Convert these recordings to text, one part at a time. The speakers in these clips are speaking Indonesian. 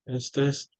Tes tes.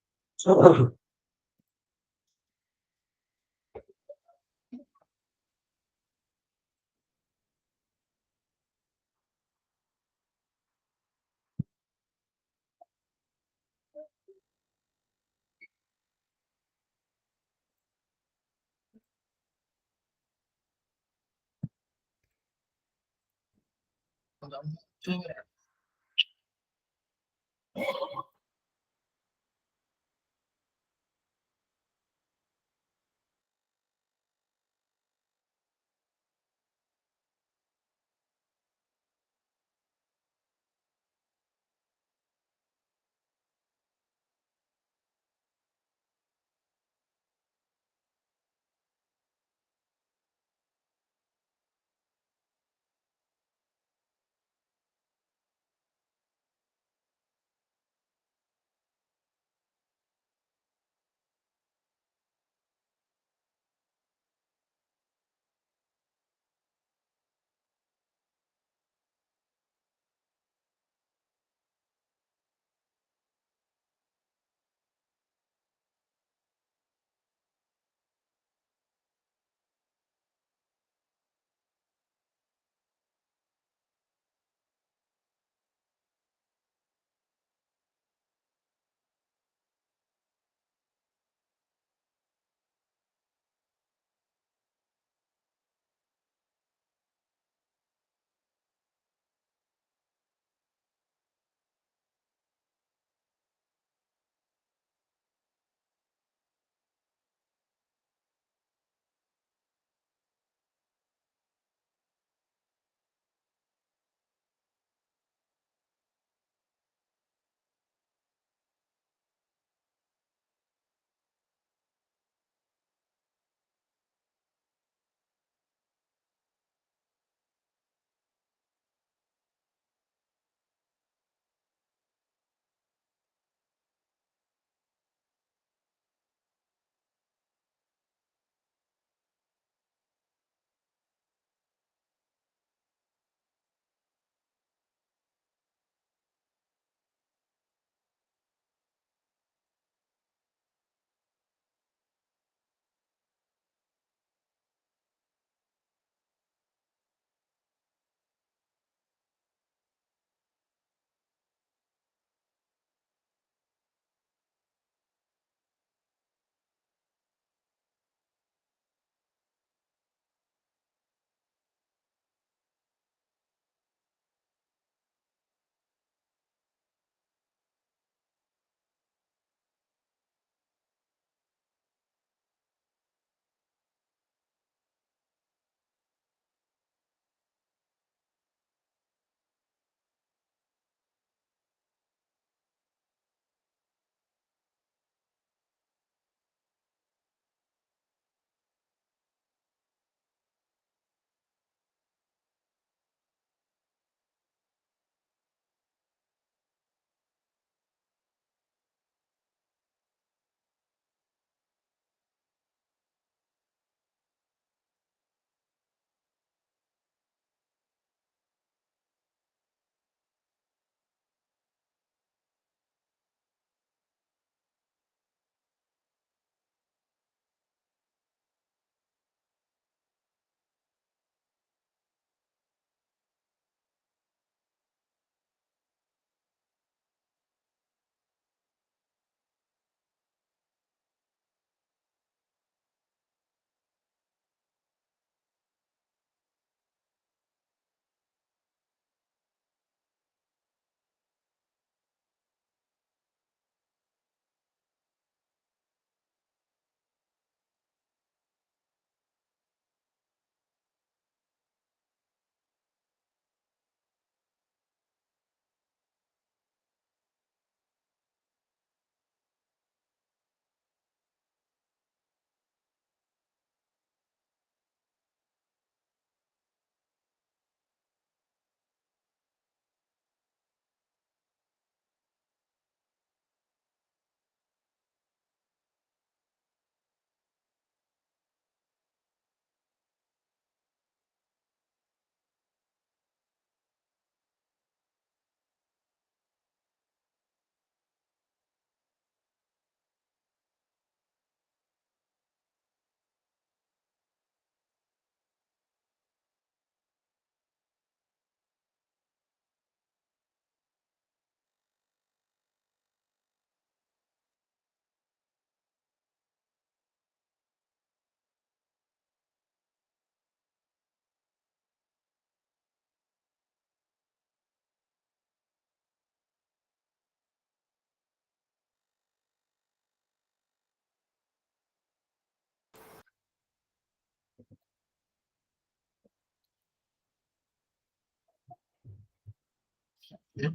Kita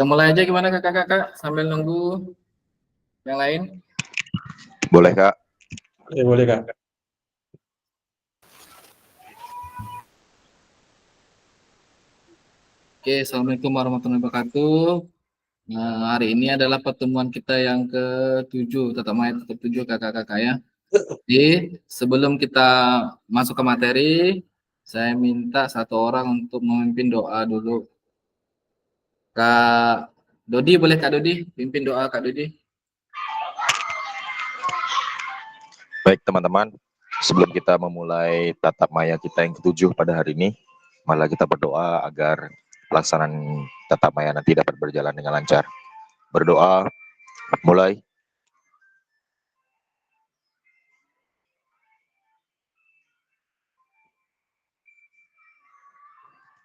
mulai aja gimana kakak-kakak sambil nunggu yang lain. Boleh Kak. Ya, boleh Kak. Oke, assalamualaikum warahmatullahi wabarakatuh. Nah, hari ini adalah pertemuan kita yang ke-7, tetap main ke-7 kakak-kakak ya. Jadi sebelum kita masuk ke materi, saya minta satu orang untuk memimpin doa dulu. Kak Dodi, boleh Kak Dodi pimpin doa Kak Dodi? Baik teman-teman, sebelum kita memulai tatap maya kita yang ke-7 pada hari ini, malah kita berdoa agar pelaksanaan tatap maya nanti dapat berjalan dengan lancar. Berdoa, mulai.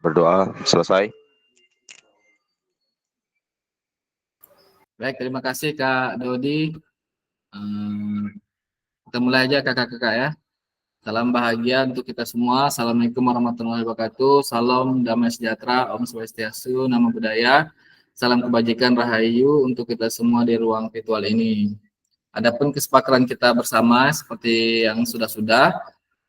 Berdoa, selesai. Baik, terima kasih Kak Dodi. Kita mulai aja kakak-kakak ya. Salam bahagia untuk kita semua. Assalamualaikum warahmatullahi wabarakatuh. Salam damai sejahtera, Om Swastiastu, Namo Buddhaya. Salam kebajikan rahayu untuk kita semua di ruang virtual ini. Adapun kesepakatan kita bersama seperti yang sudah-sudah,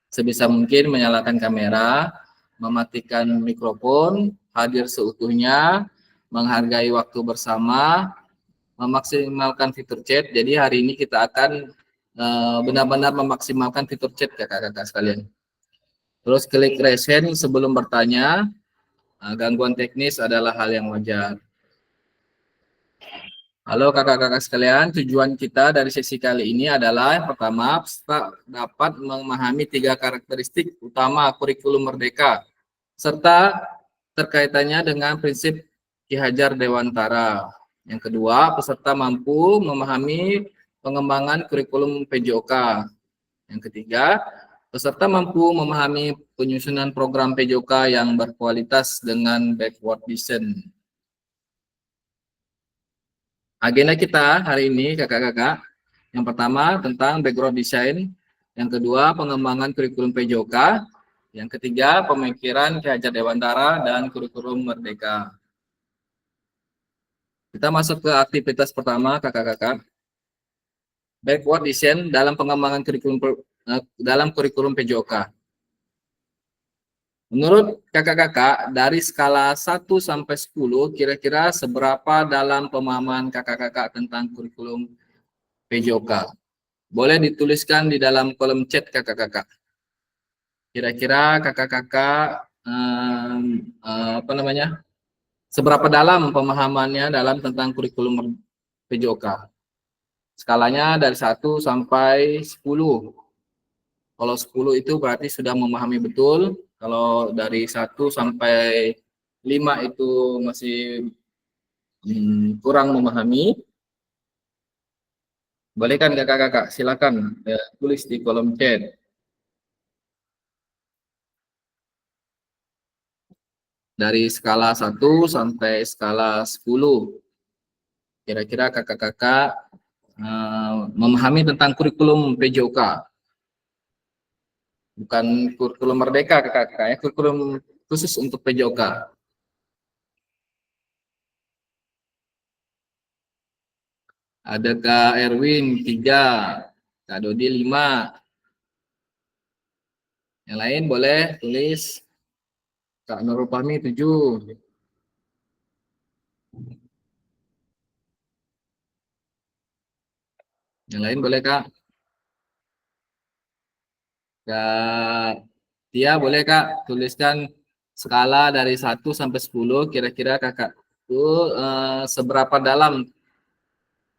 sebisa mungkin menyalakan kamera, mematikan mikrofon, hadir seutuhnya, menghargai waktu bersama, memaksimalkan fitur chat. Jadi hari ini kita akan benar-benar memaksimalkan fitur chat kakak-kakak sekalian. Terus klik raise hand sebelum bertanya. Gangguan teknis adalah hal yang wajar. Halo kakak-kakak sekalian, tujuan kita dari sesi kali ini adalah yang pertama, peserta dapat memahami 3 karakteristik utama kurikulum Merdeka, serta terkaitannya dengan prinsip Ki Hajar Dewantara. Yang kedua, peserta mampu memahami pengembangan kurikulum PJOK. Yang ketiga, peserta mampu memahami penyusunan program PJOK yang berkualitas dengan backward design. Agenda kita hari ini kakak-kakak, yang pertama tentang background design, yang kedua pengembangan kurikulum PJOK, yang ketiga pemikiran Ki Hajar Dewantara dan kurikulum Merdeka. Kita masuk ke aktivitas pertama kakak-kakak. Backward design dalam pengembangan kurikulum PJOK. Menurut kakak-kakak, dari skala 1 sampai 10, kira-kira seberapa dalam pemahaman kakak-kakak tentang kurikulum PJOK? Boleh dituliskan di dalam kolom chat kakak-kakak. Kira-kira kakak-kakak seberapa dalam pemahamannya dalam tentang kurikulum PJOK? Skalanya dari 1 sampai 10. Kalau 10 itu berarti sudah memahami betul. Kalau dari 1 sampai 5 itu masih kurang memahami. Boleh kan kakak-kakak? Silakan tulis di kolom chat. Dari skala 1 sampai skala 10. Kira-kira kakak-kakak memahami tentang kurikulum PJOK. Bukan kurikulum Merdeka kakak-kakak ya, kurikulum khusus untuk PJOK. Ada Kak Erwin 3, Kak Dodi 5. Yang lain boleh tulis. Kak Nurul Fahmi 7. Yang lain boleh Kak? Kak Tia boleh Kak tuliskan skala dari 1 sampai 10 kira-kira Kakak itu seberapa dalam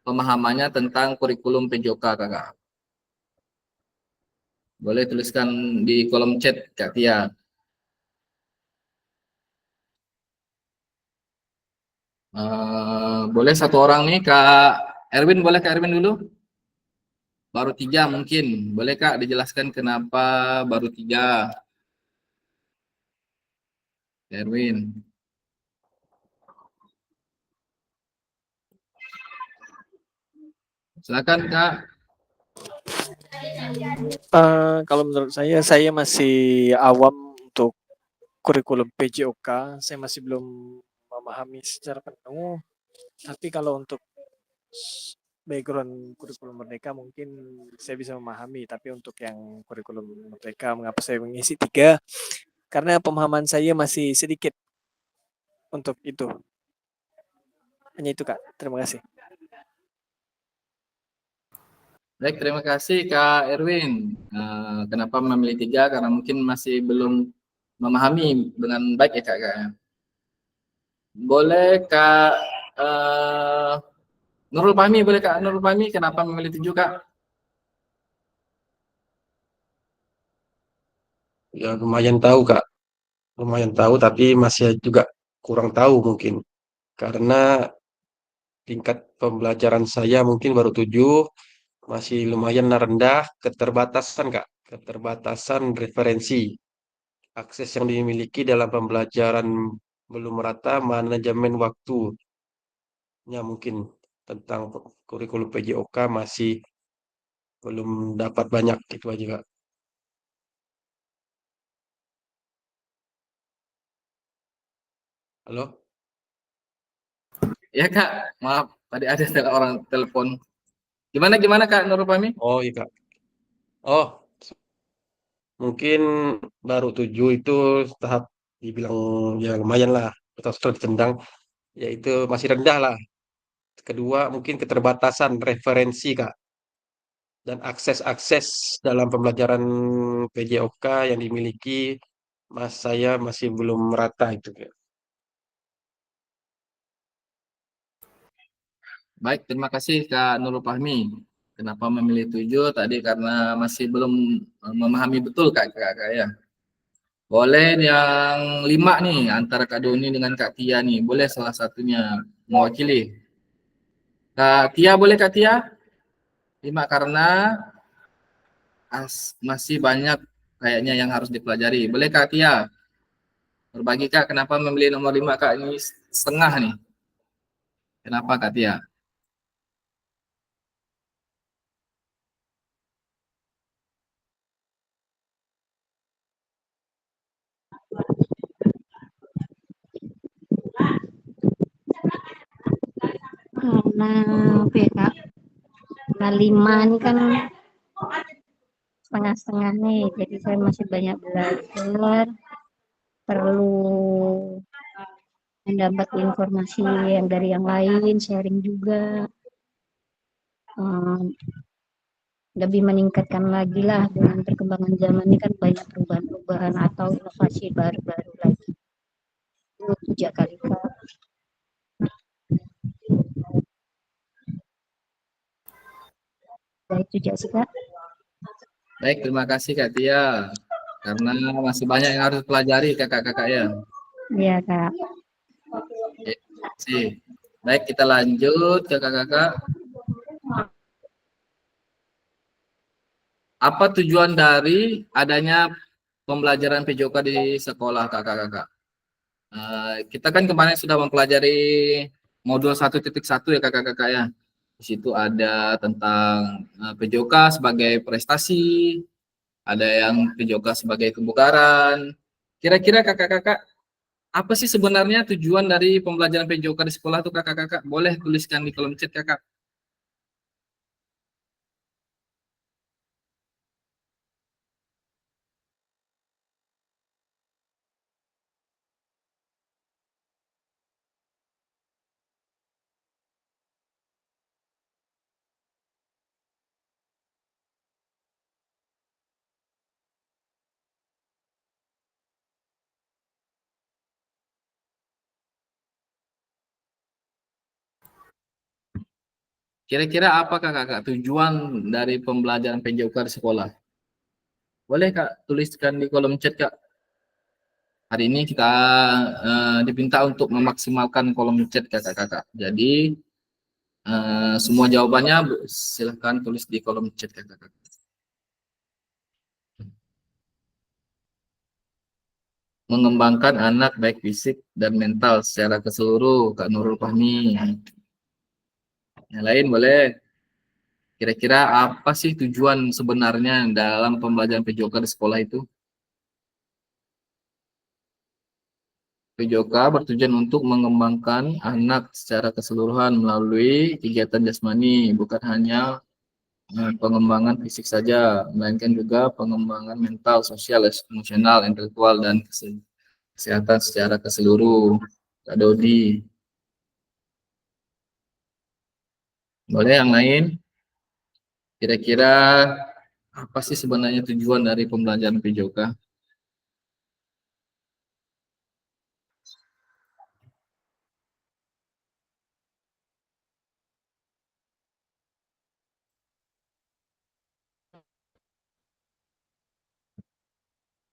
pemahamannya tentang kurikulum PJOK Kakak. Boleh tuliskan di kolom chat Kak Tia. Boleh satu orang nih Kak Erwin, boleh Kak Erwin dulu? Baru 3 mungkin. Boleh Kak dijelaskan kenapa baru 3, Erwin? Silakan Kak. Kalau menurut saya masih awam untuk kurikulum PJOK. Saya masih belum memahami secara penuh. Tapi kalau untuk background kurikulum Merdeka mungkin saya bisa memahami. Tapi untuk yang kurikulum Merdeka, mengapa saya mengisi 3? Karena pemahaman saya masih sedikit untuk itu. Hanya itu Kak. Terima kasih. Baik, terima kasih Kak Erwin. Kenapa memilih 3? Karena mungkin masih belum memahami dengan baik ya Kak. Boleh Kak eh, Nurul Fahmi, boleh Kak Nurul Fahmi, kenapa memilih 7 Kak? Ya lumayan tahu Kak, lumayan tahu tapi masih juga kurang tahu mungkin. Karena tingkat pembelajaran saya mungkin baru 7, masih lumayan rendah, keterbatasan Kak. Keterbatasan referensi. Akses yang dimiliki dalam pembelajaran belum merata, manajemen waktunya mungkin tentang kurikulum PJOK masih belum dapat banyak, itu aja Kak. Halo? Ya Kak, maaf tadi ada orang telepon. Gimana Kak Nurul Fahmi? Oh iya Kak. Oh, mungkin baru 7 itu tahap dibilang ya lumayan lah, atau setelah ditendang, yaitu masih rendah lah. Kedua, mungkin keterbatasan referensi, Kak, dan akses-akses dalam pembelajaran PJOK yang dimiliki saya masih belum merata itu, Kak. Baik, terima kasih Kak Nurul Fahmi. Kenapa memilih 7? Tadi karena masih belum memahami betul Kak ya. Boleh yang 5 nih, antara Kak Doni dengan Kak Tia nih. Boleh salah satunya mewakili. Kak Tia, boleh Kak Tia? 5 karena masih banyak kayaknya yang harus dipelajari. Boleh Kak Tia? Berbagi Kak, kenapa memilih nomor 5 Kak? Ini setengah nih. Kenapa Kak Tia? Karena apa ya Kak? Karena 5 ini kan setengah-setengah nih, jadi saya masih banyak belajar, perlu mendapat informasi yang dari yang lain, sharing juga, lebih meningkatkan lagi lah dengan perkembangan zaman ini kan banyak perubahan-perubahan atau inovasi baru-baru lagi. Itu 7 kali Kak. Baik 7 sih Kak. Baik, terima kasih Kak Tia. Karena masih banyak yang harus pelajari kakak-kakak ya. Iya Kak. Oke, sih. Baik, kita lanjut kakak-kakak. Apa tujuan dari adanya pembelajaran PJOK di sekolah kakak-kakak? Kita kan kemarin sudah mempelajari modul 1.1 ya kakak-kakak ya. Di situ ada tentang PJOK sebagai prestasi, ada yang PJOK sebagai kebugaran. Kira-kira kakak-kakak, apa sih sebenarnya tujuan dari pembelajaran PJOK di sekolah tuh kakak-kakak? Boleh tuliskan di kolom chat kakak. Kira-kira apakah kakak tujuan dari pembelajaran PJOK di sekolah? Boleh kak tuliskan di kolom chat kak. Hari ini kita diminta untuk memaksimalkan kolom chat kakak-kakak. Jadi semua jawabannya silahkan tulis di kolom chat kakak-kakak. Mengembangkan anak baik fisik dan mental secara keseluruh, Kak Nurul Fahmi. Yang lain boleh. Kira-kira apa sih tujuan sebenarnya dalam pembelajaran PJOK di sekolah itu? PJOK bertujuan untuk mengembangkan anak secara keseluruhan melalui kegiatan jasmani, bukan hanya pengembangan fisik saja, melainkan juga pengembangan mental, sosial, emosional, intelektual, dan kesehatan secara keseluruh. Kak Dodi, boleh yang lain? Kira-kira apa sih sebenarnya tujuan dari pembelajaran PJOK?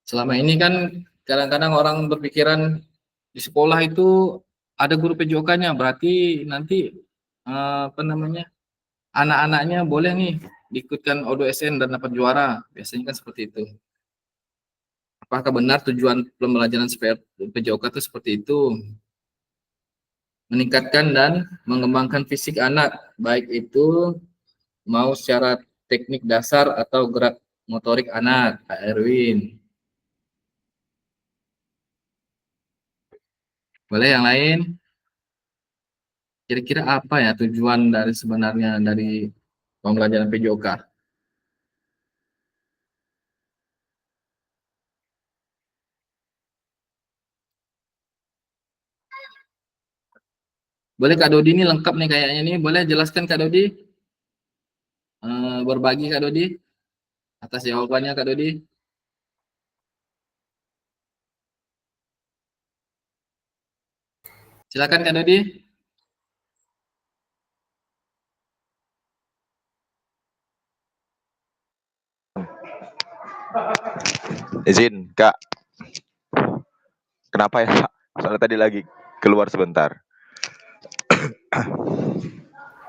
Selama ini kan kadang-kadang orang berpikiran di sekolah itu ada guru PJOK-nya, berarti nanti apa namanya anak-anaknya boleh nih diikutkan O2SN dan dapat juara. Biasanya kan seperti itu. Apakah benar tujuan pembelajaran PJOK itu seperti itu? Meningkatkan dan mengembangkan fisik anak, baik itu mau secara teknik dasar atau gerak motorik anak, Kak Erwin. Boleh yang lain? Kira-kira apa ya tujuan dari sebenarnya dari pembelajaran PJOK? Boleh Kak Dodi ini lengkap nih kayaknya nih. Boleh jelaskan Kak Dodi? Berbagi Kak Dodi atas jawabannya Kak Dodi. Silakan Kak Dodi. Izin Kak, kenapa ya Kak? Soalnya tadi lagi keluar sebentar.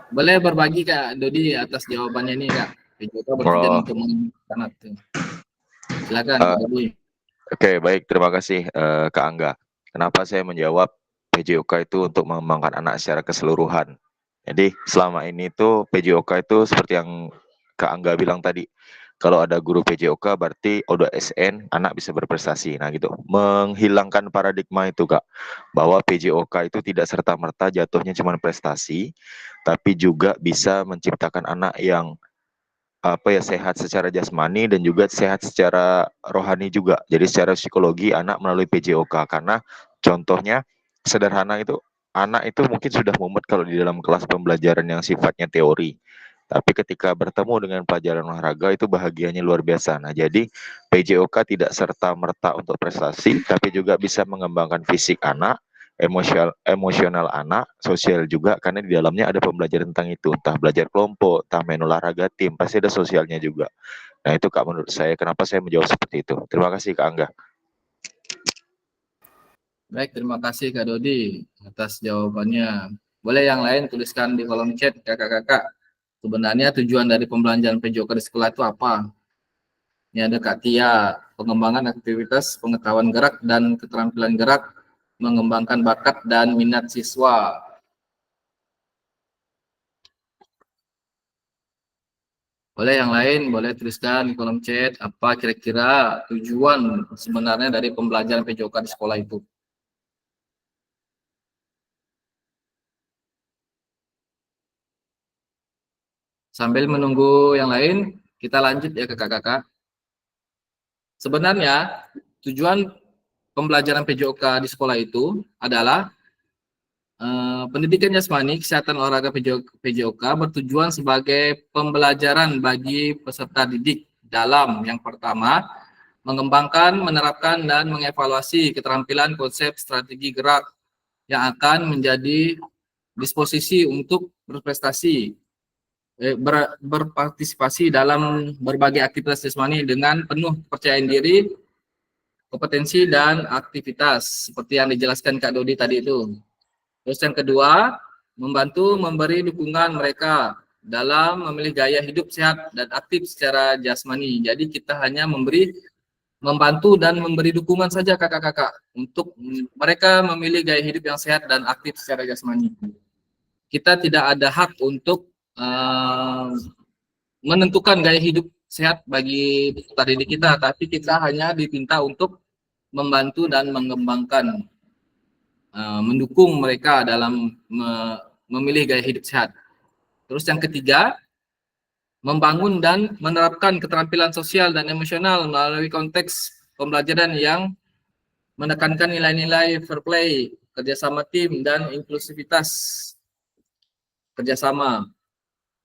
Boleh berbagi Kak Dodi atas jawabannya nih Kak. PJOK bertujuan Oh. untuk mengembangkan anak. Silakan Kak Dodi. Oke, baik. Terima kasih Kak Angga. Kenapa saya menjawab PJOK itu untuk mengembangkan anak secara keseluruhan. Jadi selama ini tuh PJOK itu seperti yang Kak Angga bilang tadi. Kalau ada guru PJOK berarti udah SN, anak bisa berprestasi. Nah gitu. Menghilangkan paradigma itu Kak. Bahwa PJOK itu tidak serta-merta jatuhnya cuma prestasi. Tapi juga bisa menciptakan anak yang sehat secara jasmani dan juga sehat secara rohani juga. Jadi secara psikologi anak melalui PJOK karena contohnya sederhana itu anak itu mungkin sudah mumet kalau di dalam kelas pembelajaran yang sifatnya teori. Tapi ketika bertemu dengan pelajaran olahraga itu bahagianya luar biasa. Nah, jadi PJOK tidak serta-merta untuk prestasi tapi juga bisa mengembangkan fisik anak, emosional anak, sosial juga karena di dalamnya ada pembelajaran tentang itu, entah belajar kelompok, entah main olahraga tim, pasti ada sosialnya juga. Nah itu Kak menurut saya, kenapa saya menjawab seperti itu. Terima kasih Kak Angga. Baik, terima kasih Kak Dodi atas jawabannya. Boleh yang lain tuliskan di kolom chat kakak-kakak. Sebenarnya tujuan dari pembelajaran PJOK di sekolah itu apa? Ini ada Kak Tia, pengembangan aktivitas pengetahuan gerak dan keterampilan gerak, mengembangkan bakat dan minat siswa. Boleh yang lain, boleh tuliskan di kolom chat apa kira-kira tujuan sebenarnya dari pembelajaran PJOK di sekolah itu. Sambil menunggu yang lain, kita lanjut ya kakak-kakak. Sebenarnya tujuan pembelajaran PJOK di sekolah itu adalah pendidikan jasmani, kesehatan olahraga PJOK bertujuan sebagai pembelajaran bagi peserta didik dalam yang pertama, mengembangkan, menerapkan, dan mengevaluasi keterampilan konsep strategi gerak yang akan menjadi disposisi untuk berprestasi. berpartisipasi dalam berbagai aktivitas jasmani dengan penuh kepercayaan diri, kompetensi dan aktivitas seperti yang dijelaskan Kak Dodi tadi itu. Terus yang kedua, membantu memberi dukungan mereka dalam memilih gaya hidup sehat dan aktif secara jasmani. Jadi kita hanya membantu dan memberi dukungan saja kakak-kakak untuk mereka memilih gaya hidup yang sehat dan aktif secara jasmani. Kita tidak ada hak untuk menentukan gaya hidup sehat bagi peserta didik kita, tapi kita hanya diminta untuk membantu dan mengembangkan, mendukung mereka dalam memilih gaya hidup sehat. Terus yang ketiga, membangun dan menerapkan keterampilan sosial dan emosional melalui konteks pembelajaran yang menekankan nilai-nilai fair play, kerjasama tim, dan inklusivitas kerjasama.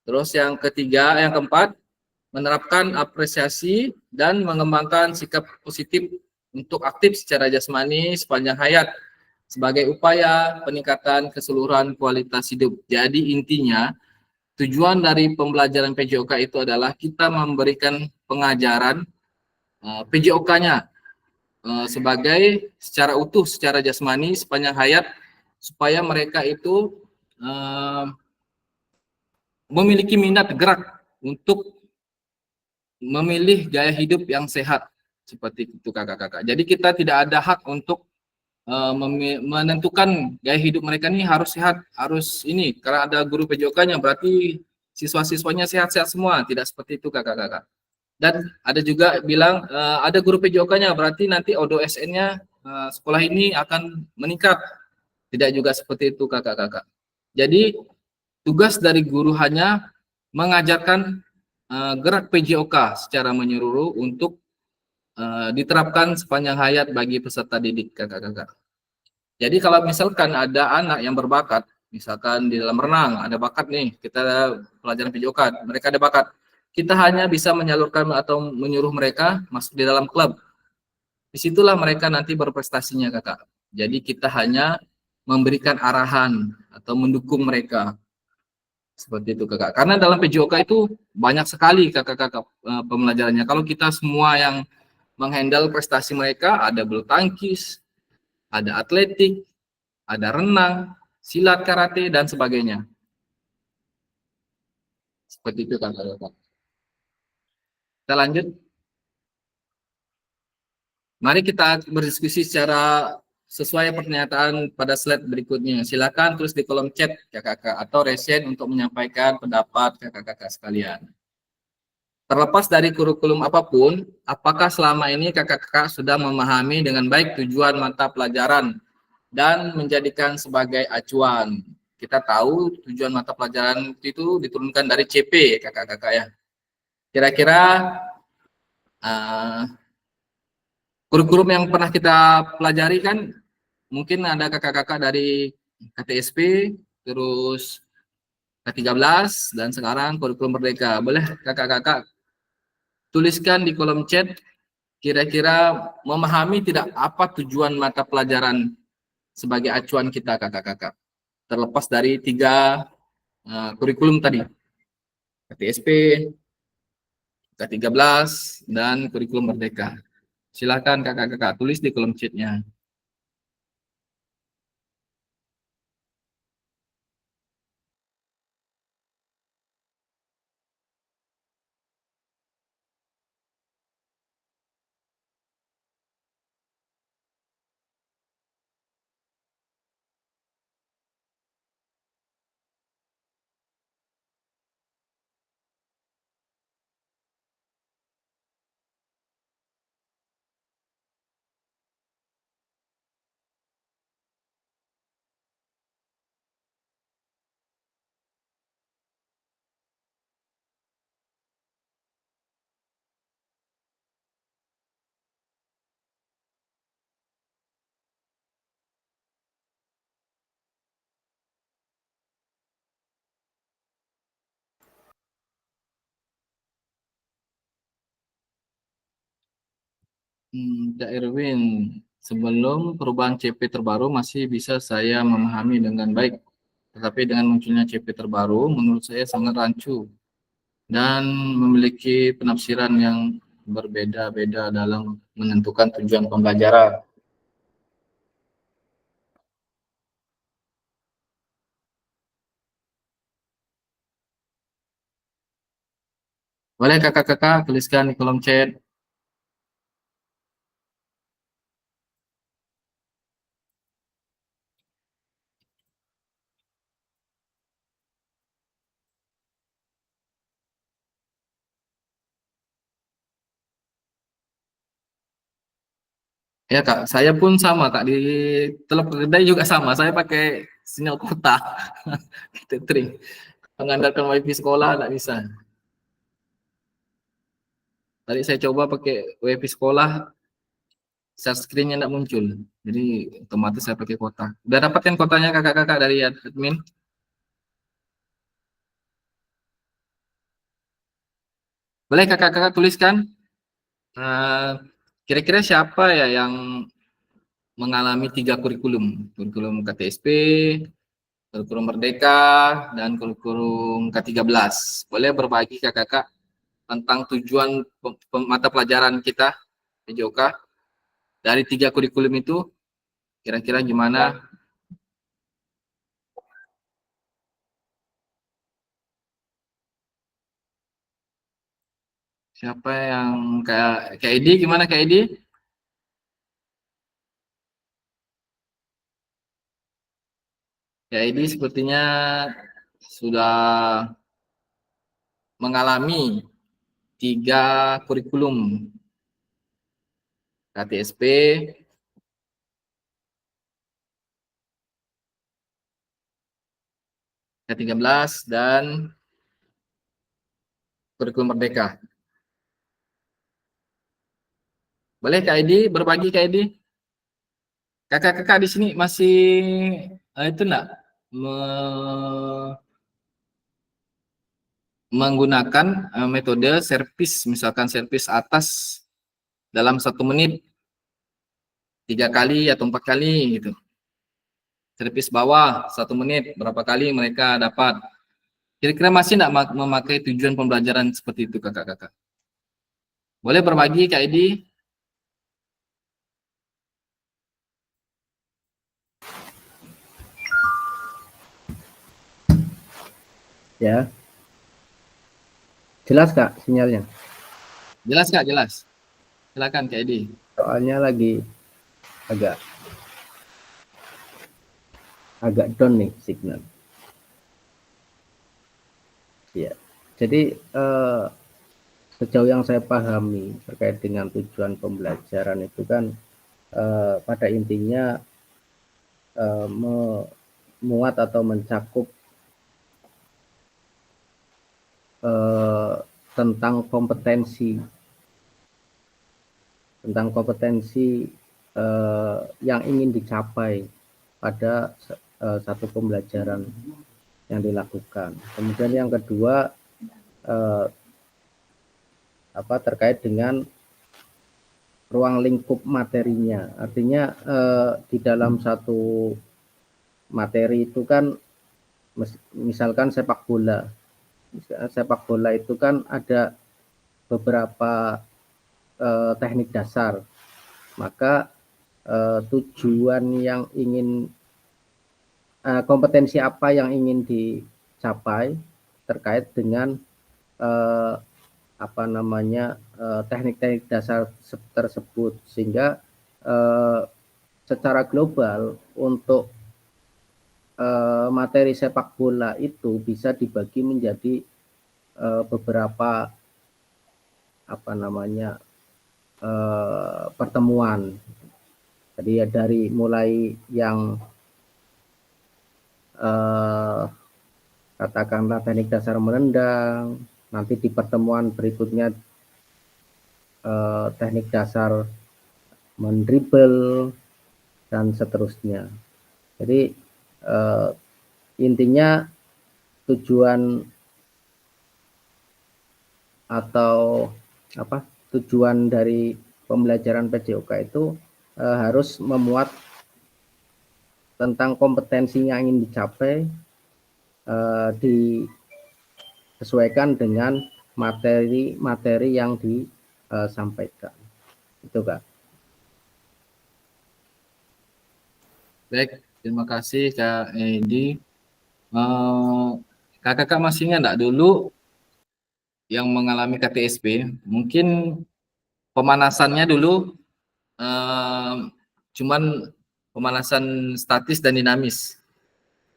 Terus yang keempat, menerapkan apresiasi dan mengembangkan sikap positif untuk aktif secara jasmani sepanjang hayat sebagai upaya peningkatan keseluruhan kualitas hidup. Jadi intinya, tujuan dari pembelajaran PJOK itu adalah kita memberikan pengajaran PJOK-nya sebagai secara utuh, secara jasmani sepanjang hayat, supaya mereka itu memiliki minat gerak untuk memilih gaya hidup yang sehat, seperti itu kakak-kakak. Jadi kita tidak ada hak untuk menentukan gaya hidup mereka ini harus sehat, harus ini, karena ada guru PJOK-nya berarti siswa-siswanya sehat-sehat semua. Tidak seperti itu kakak-kakak. Dan ada juga bilang ada guru PJOK-nya berarti nanti ODOSN-nya sekolah ini akan meningkat. Tidak juga seperti itu kakak-kakak. Jadi tugas dari guru hanya mengajarkan gerak PJOK secara menyeluruh untuk diterapkan sepanjang hayat bagi peserta didik kakak-kakak. Jadi kalau misalkan ada anak yang berbakat, misalkan di dalam renang ada bakat nih, kita pelajaran PJOK, mereka ada bakat, kita hanya bisa menyalurkan atau menyuruh mereka masuk di dalam klub. Disitulah mereka nanti berprestasinya kakak. Jadi kita hanya memberikan arahan atau mendukung mereka. Seperti itu kakak. Karena dalam PJOK itu banyak sekali kakak-kakak pembelajarannya. Kalau kita semua yang menghandle prestasi mereka, ada bulu tangkis, ada atletik, ada renang, silat, karate, dan sebagainya. Seperti itu kakak-kakak. Kita lanjut. Mari kita berdiskusi secara sesuai pernyataan pada slide berikutnya. Silakan tulis di kolom chat kakak-kakak atau resen untuk menyampaikan pendapat kakak-kakak sekalian. Terlepas dari kurikulum apapun, apakah selama ini kakak-kakak sudah memahami dengan baik tujuan mata pelajaran dan menjadikan sebagai acuan? Kita tahu tujuan mata pelajaran itu diturunkan dari CP kakak-kakak ya. Kira-kira kurikulum yang pernah kita pelajari kan, mungkin ada kakak-kakak dari KTSP, terus K13, dan sekarang kurikulum Merdeka. Boleh kakak-kakak tuliskan di kolom chat, kira-kira memahami tidak apa tujuan mata pelajaran sebagai acuan kita kakak-kakak. Terlepas dari 3 kurikulum tadi, KTSP, K13, dan kurikulum Merdeka. Silakan kakak-kakak tulis di kolom chatnya. Kak Erwin, sebelum perubahan CP terbaru masih bisa saya memahami dengan baik. Tetapi dengan munculnya CP terbaru, menurut saya sangat rancu. dan memiliki penafsiran yang berbeda-beda dalam menentukan tujuan pembelajaran. Boleh kakak-kakak tuliskan di kolom chat. Ya kak, saya pun sama kak, di Teluk Kedai juga sama, saya pakai sinyal kota. Tethering. Mengandalkan wifi sekolah nggak bisa. Tadi saya coba pakai wifi sekolah, share screen-nya nggak muncul. Jadi otomatis saya pakai kota. Udah dapat kan kotanya kakak-kakak dari admin? Boleh kakak-kakak tuliskan, kira-kira siapa ya yang mengalami 3 kurikulum? Kurikulum KTSP, kurikulum Merdeka, dan kurikulum K13. Boleh berbagi kakak-kakak tentang tujuan mata pelajaran kita, PJOK, dari 3 kurikulum itu, kira-kira gimana? Siapa yang kayak Edi, gimana Kak Edi? Kak Edi sepertinya sudah mengalami 3 kurikulum, KTSP, K13, dan kurikulum Merdeka. Boleh Kak Edi berbagi Kak Edi? Kakak-kakak di sini masih itu enggak menggunakan metode servis, misalkan servis atas dalam 1 menit 3 kali atau 4 kali gitu. Servis bawah 1 menit berapa kali mereka dapat. Kira-kira masih enggak memakai tujuan pembelajaran seperti itu kakak-kakak? Boleh berbagi Kak Edi? Ya, jelas Kak sinyalnya. Jelas Kak, jelas. Silakan Kak Edi. Soalnya lagi agak down nih signal. Ya, jadi sejauh yang saya pahami terkait dengan tujuan pembelajaran itu kan pada intinya memuat atau mencakup tentang kompetensi yang ingin dicapai pada satu pembelajaran yang dilakukan. Kemudian yang kedua terkait dengan ruang lingkup materinya. Artinya di dalam satu materi itu kan misalkan sepak bola. Sepak bola itu kan ada beberapa teknik dasar. Maka tujuan yang ingin kompetensi apa yang ingin dicapai terkait dengan teknik-teknik dasar tersebut, sehingga secara global untuk materi sepak bola itu bisa dibagi menjadi beberapa pertemuan. Jadi ya dari mulai yang katakanlah teknik dasar menendang, nanti di pertemuan berikutnya teknik dasar mendribble, dan seterusnya. Jadi intinya tujuan dari pembelajaran PJOK itu harus memuat tentang kompetensi yang ingin dicapai, disesuaikan dengan materi yang disampaikan. Itu Kak. Baik, terima kasih Kak Edi. Kakak masih ingat enggak dulu yang mengalami KTSP? Mungkin pemanasannya dulu cuman pemanasan statis dan dinamis.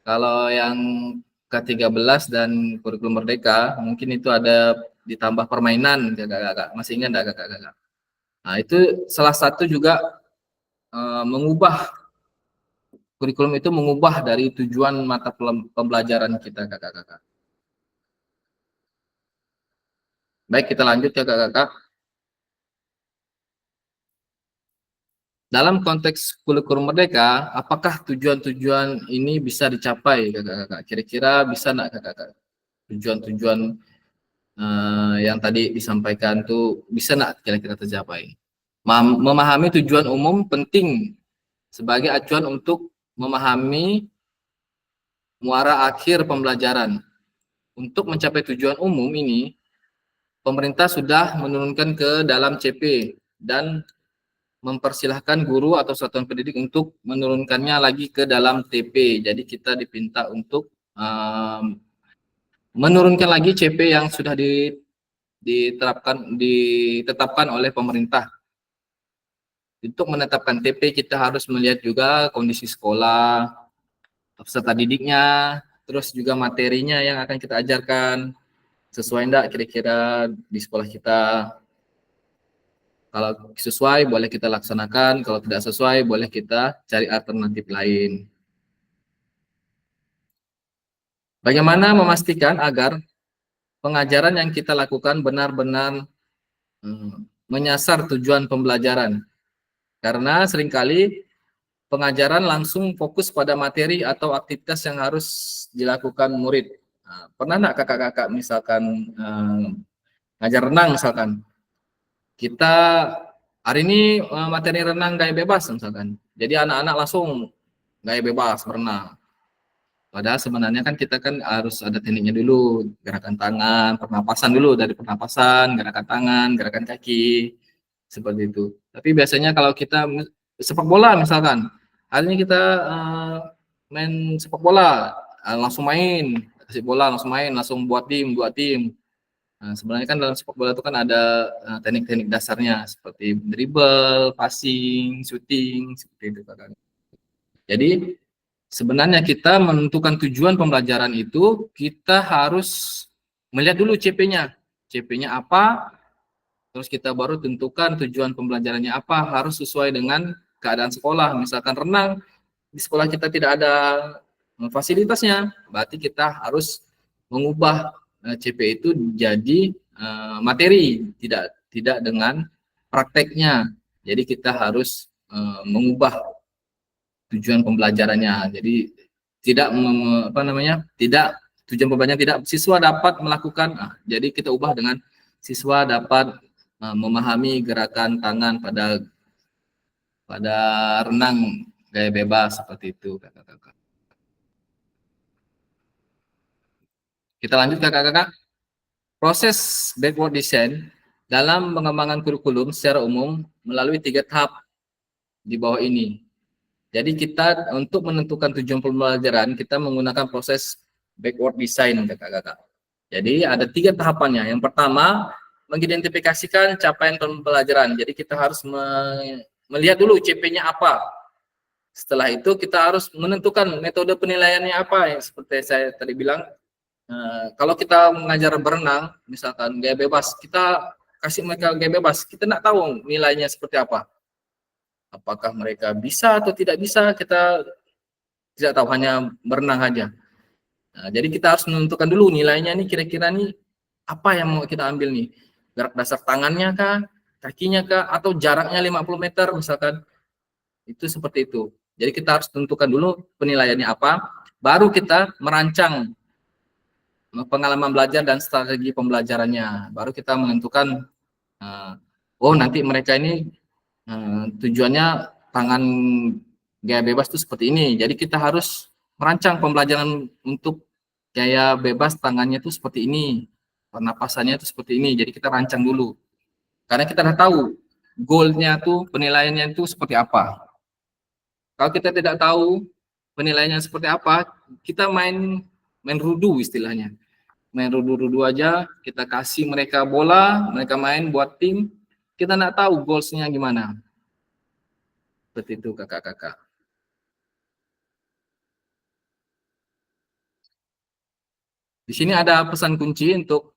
Kalau yang K13 dan kurikulum merdeka mungkin itu ada ditambah permainan, kakak. Masih ingat enggak kakak? Nah, itu salah satu juga mengubah kurikulum itu, mengubah dari tujuan mata pembelajaran kita, kakak. Baik, kita lanjut ya kakak. Dalam konteks kurikulum merdeka, apakah tujuan-tujuan ini bisa dicapai, kakak? Kira-kira bisa enggak, kakak? Tujuan-tujuan yang tadi disampaikan tuh bisa enggak kira-kira tercapai? Memahami tujuan umum penting sebagai acuan untuk memahami muara akhir pembelajaran. Untuk mencapai tujuan umum ini, pemerintah sudah menurunkan ke dalam CP dan mempersilahkan guru atau satuan pendidik untuk menurunkannya lagi ke dalam TP. Jadi kita diminta untuk menurunkan lagi CP yang sudah ditetapkan oleh pemerintah. Untuk menetapkan TP kita harus melihat juga kondisi sekolah, peserta didiknya, terus juga materinya yang akan kita ajarkan sesuai enggak kira-kira di sekolah kita. Kalau sesuai boleh kita laksanakan, kalau tidak sesuai boleh kita cari alternatif lain. Bagaimana memastikan agar pengajaran yang kita lakukan benar-benar menyasar tujuan pembelajaran? Karena seringkali pengajaran langsung fokus pada materi atau aktivitas yang harus dilakukan murid. Nah, pernah enggak kakak-kakak misalkan ngajar renang misalkan, kita hari ini materi renang gaya bebas misalkan, jadi anak-anak langsung gaya bebas berenang. Padahal sebenarnya kan kita kan harus ada tekniknya dulu, gerakan tangan, pernapasan dulu, dari pernapasan, gerakan tangan, gerakan kaki, seperti itu. Tapi biasanya kalau kita sepak bola misalkan, hari ini kita main sepak bola, langsung main, kasih bola langsung main, langsung buat tim. Nah, sebenarnya kan dalam sepak bola itu kan ada teknik-teknik dasarnya seperti dribble, passing, shooting, seperti itu kan. Jadi sebenarnya kita menentukan tujuan pembelajaran itu kita harus melihat dulu CP-nya. CP-nya apa? Terus kita baru tentukan tujuan pembelajarannya apa, harus sesuai dengan keadaan sekolah. Misalkan renang di sekolah kita tidak ada fasilitasnya, berarti kita harus mengubah CP itu jadi materi, tidak dengan prakteknya. Jadi kita harus mengubah tujuan pembelajarannya. Jadi tidak tujuan pembelajaran tidak siswa dapat melakukan. Jadi kita ubah dengan siswa dapat memahami gerakan tangan pada renang gaya bebas seperti itu, kakak-kakak. Kita lanjut kakak-kakak. Proses backward design dalam pengembangan kurikulum secara umum melalui 3 tahap di bawah ini. Jadi kita untuk menentukan tujuan pembelajaran kita menggunakan proses backward design, kakak-kakak. Jadi ada 3 tahapannya. Yang pertama, mengidentifikasikan capaian pembelajaran. Jadi kita harus melihat dulu CP-nya apa. Setelah itu kita harus menentukan metode penilaiannya apa, yang seperti saya tadi bilang. Kalau kita mengajar berenang, misalkan gaya bebas, kita kasih mereka gaya bebas, kita tidak tahu nilainya seperti apa. Apakah mereka bisa atau tidak bisa, kita tidak tahu, hanya berenang saja. Nah, jadi kita harus menentukan dulu nilainya nih, kira-kira nih apa yang mau kita ambil nih, gerak dasar tangannya kah, kakinya kah, atau jaraknya 50 meter misalkan. Itu seperti itu. Jadi kita harus tentukan dulu penilaiannya apa, baru kita merancang pengalaman belajar dan strategi pembelajarannya. Baru kita menentukan, oh nanti mereka ini tujuannya tangan gaya bebas itu seperti ini. Jadi kita harus merancang pembelajaran untuk gaya bebas tangannya itu seperti ini. pernapasannya itu seperti ini. Jadi kita rancang dulu. Karena kita udah tahu goalnya tuh, penilaiannya itu seperti apa. Kalau kita tidak tahu penilaiannya seperti apa, kita main rudu istilahnya. Main rudu-rudu aja, kita kasih mereka bola, mereka main buat tim, kita nggak tahu goalsnya gimana. Seperti itu kakak-kakak. Di sini ada pesan kunci untuk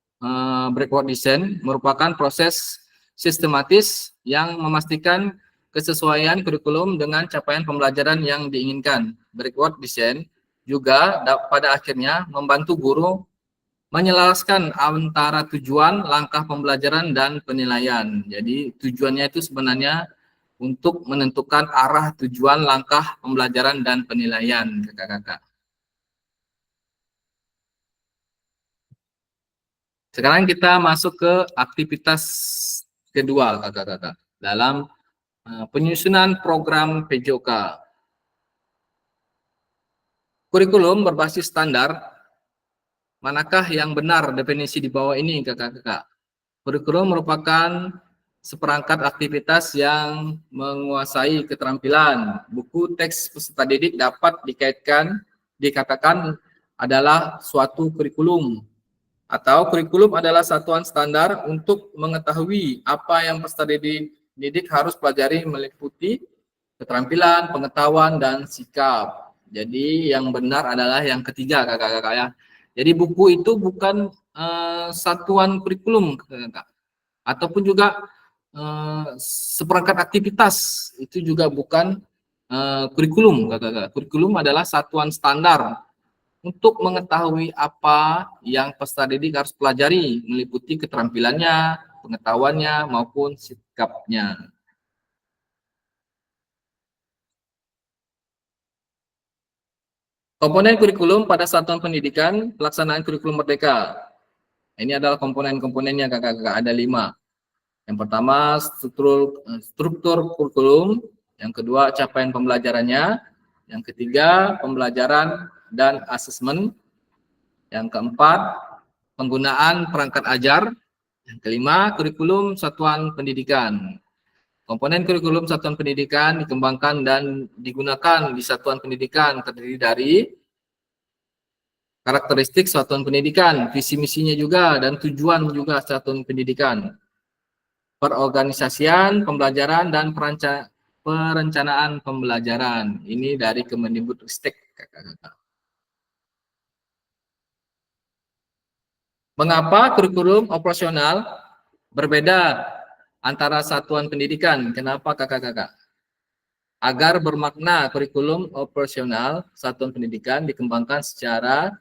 breakwork design, merupakan proses sistematis yang memastikan kesesuaian kurikulum dengan capaian pembelajaran yang diinginkan. Breakwork design juga pada akhirnya membantu guru menyelaraskan antara tujuan, langkah pembelajaran, dan penilaian. Jadi tujuannya itu sebenarnya untuk menentukan arah tujuan, langkah pembelajaran, dan penilaian, kakak-kakak. Sekarang kita masuk ke aktivitas kedua, kakak-kakak, dalam penyusunan program PJOK. Kurikulum berbasis standar, manakah yang benar definisi di bawah ini, kakak-kakak? Kurikulum merupakan seperangkat aktivitas yang menguasai keterampilan. Buku teks peserta didik dapat dikatakan adalah suatu kurikulum. Atau kurikulum adalah satuan standar untuk mengetahui apa yang peserta didik harus pelajari meliputi keterampilan, pengetahuan, dan sikap. Jadi yang benar adalah yang ketiga, kakak-kakak ya. Jadi buku itu bukan satuan kurikulum, kakak-kakak. Ataupun juga seperangkat aktivitas, itu juga bukan kurikulum, kakak-kakak. Kurikulum adalah satuan standar untuk mengetahui apa yang peserta didik harus pelajari, meliputi keterampilannya, pengetahuannya, maupun sikapnya. Komponen kurikulum pada satuan pendidikan, pelaksanaan kurikulum merdeka. Ini adalah komponen-komponennya, kakak-kakak, ada 5. Yang pertama, struktur kurikulum. Yang kedua, capaian pembelajarannya. Yang ketiga, pembelajaran dan asesmen. Yang keempat, penggunaan perangkat ajar. Yang kelima, kurikulum satuan pendidikan. Komponen kurikulum satuan pendidikan dikembangkan dan digunakan di satuan pendidikan terdiri dari karakteristik satuan pendidikan, visi misinya juga, dan tujuan juga satuan pendidikan. Perorganisasian pembelajaran dan perencanaan pembelajaran. Ini dari Kemendikbudristek, kakak-kakak. Mengapa kurikulum operasional berbeda antara satuan pendidikan? Kenapa, kakak-kakak? Agar bermakna, kurikulum operasional satuan pendidikan dikembangkan secara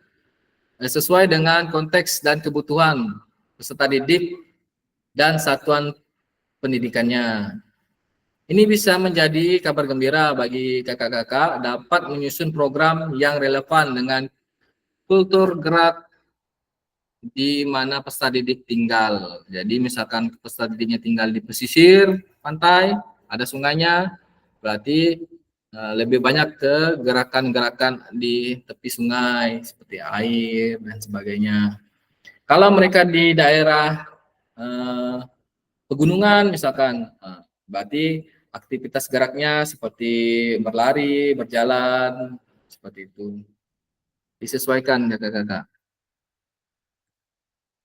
sesuai dengan konteks dan kebutuhan peserta didik dan satuan pendidikannya. Ini bisa menjadi kabar gembira bagi kakak-kakak dapat menyusun program yang relevan dengan kultur gerak di mana peserta didik tinggal. Jadi misalkan peserta didiknya tinggal di pesisir pantai, ada sungainya, berarti lebih banyak ke gerakan-gerakan di tepi sungai seperti air dan sebagainya. Kalau mereka di daerah pegunungan misalkan, berarti aktivitas geraknya seperti berlari, berjalan, seperti itu. Disesuaikan, kakak-kakak.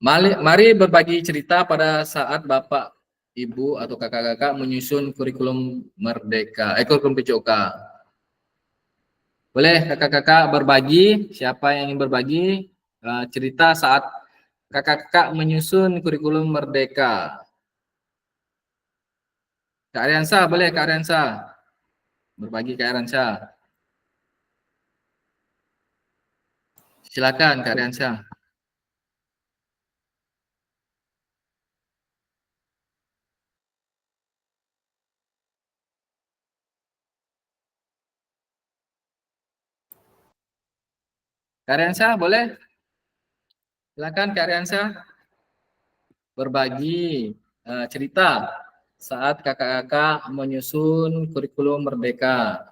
Mari berbagi cerita pada saat Bapak, Ibu, atau kakak-kakak menyusun kurikulum merdeka, kurikulum PJOK. Boleh kakak-kakak berbagi, siapa yang ingin berbagi cerita saat kakak-kakak menyusun kurikulum merdeka. Kak Ariansa, boleh Kak Ariansa? Berbagi Kak Ariansa. Silakan Kak Ariansa. Kak Ariansa, boleh? Silakan Kak Ariansa berbagi cerita saat kakak-kakak menyusun kurikulum merdeka.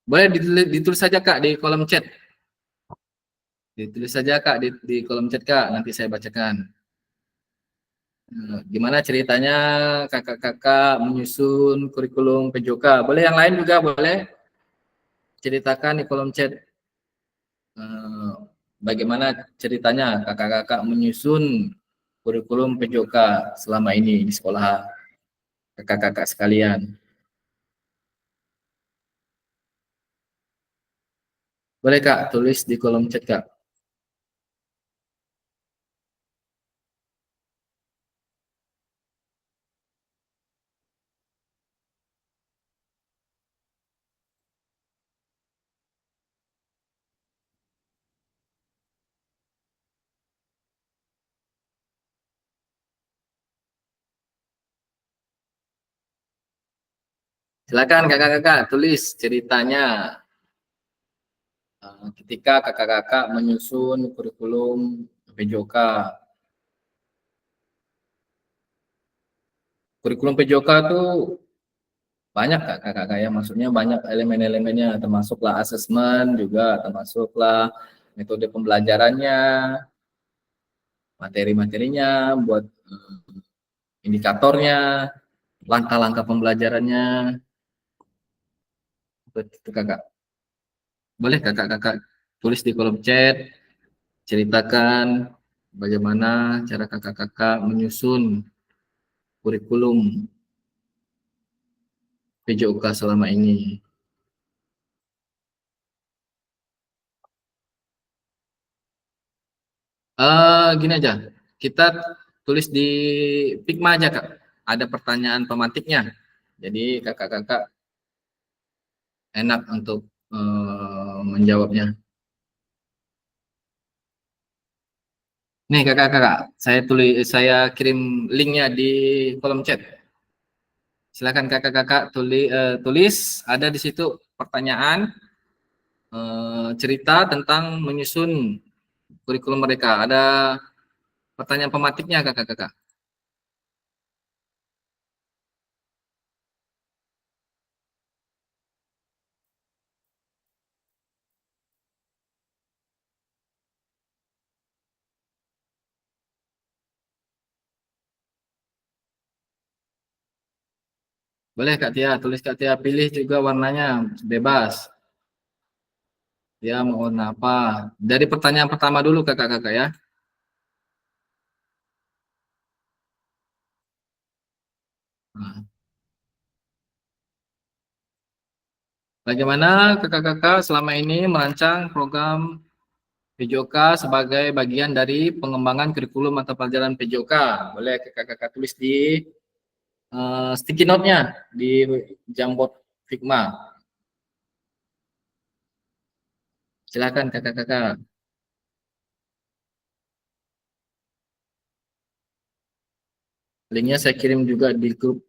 Boleh ditulis saja Kak di kolom chat. Ditulis saja Kak di kolom chat Kak, nanti saya bacakan. Gimana ceritanya kakak-kakak menyusun kurikulum PJOK? Boleh yang lain juga boleh ceritakan di kolom chat. eh, Bagaimana ceritanya kakak-kakak menyusun kurikulum PJOK selama ini di sekolah kakak-kakak sekalian. Boleh Kak, tulis di kolom chat Kak. Silakan kakak-kakak tulis ceritanya ketika kakak-kakak menyusun kurikulum PJOK. Kurikulum PJOK itu banyak Kak, kakak-kakak ya, maksudnya banyak elemen-elemennya, termasuklah asesmen juga, termasuklah metode pembelajarannya, materi-materinya, buat indikatornya, langkah-langkah pembelajarannya, seperti itu kakak. Boleh kakak-kakak tulis di kolom chat, ceritakan bagaimana cara kakak-kakak menyusun kurikulum PJOK selama ini. Gini aja, kita tulis di Figma aja Kak. Ada pertanyaan pemantiknya. Jadi kakak-kakak enak untuk menjawabnya. Nih kakak-kakak, saya kirim linknya di kolom chat. Silakan kakak-kakak tulis, ada di situ pertanyaan cerita tentang menyusun kurikulum mereka. Ada pertanyaan pemantiknya kakak-kakak. Boleh Kak Tia, tulis Kak Tia, pilih juga warnanya bebas. Dia mau warna apa? Dari pertanyaan pertama dulu kakak-kakak ya. Nah, bagaimana kakak-kakak selama ini merancang program PJOK sebagai bagian dari pengembangan kurikulum atau pelajaran PJOK? Boleh kakak-kakak tulis di sticky note-nya di Jamboard Figma. Silakan kakak-kakak. Linknya saya kirim juga di grup.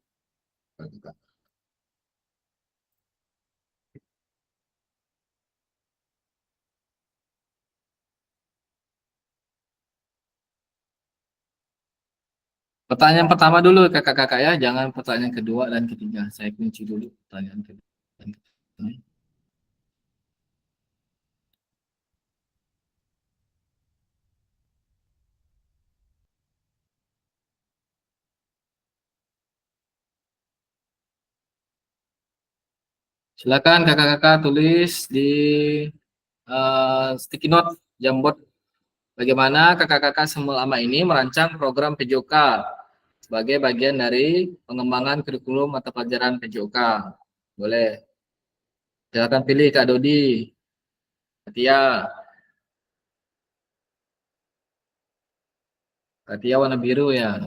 Pertanyaan pertama dulu kakak-kakak ya, jangan pertanyaan kedua dan ketiga. Saya kunci dulu pertanyaan kedua dan ketiga. Silakan kakak-kakak tulis di sticky note Jamboard bagaimana kakak-kakak selama ini merancang program PJOK sebagai bagian dari pengembangan kurikulum mata pelajaran PJOK. Boleh. Silakan pilih Kak Dodi, Katia. Katia warna biru ya,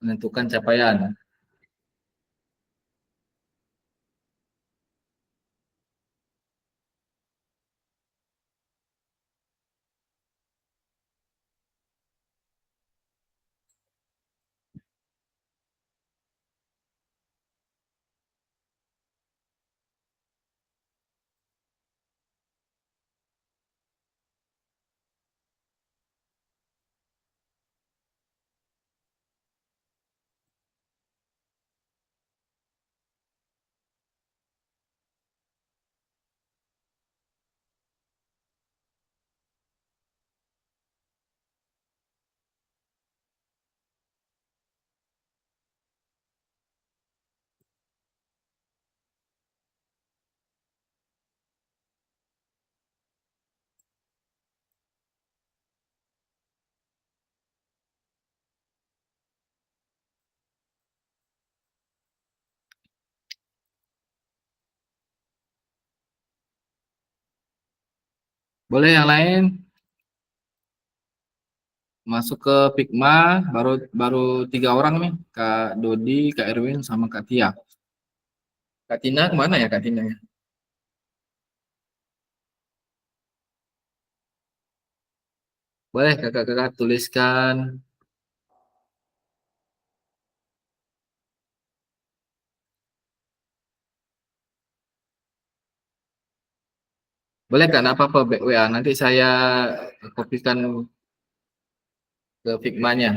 menentukan capaian. Boleh yang lain? Masuk ke Figma, baru baru 3 orang nih, Kak Dodi, Kak Erwin, sama Kak Tia. Kak Tina kemana ya Kak Tina ya? Boleh kakak-kakak tuliskan. Boleh kan apa-apa back WA. Nanti saya kopikan ke Figma-nya.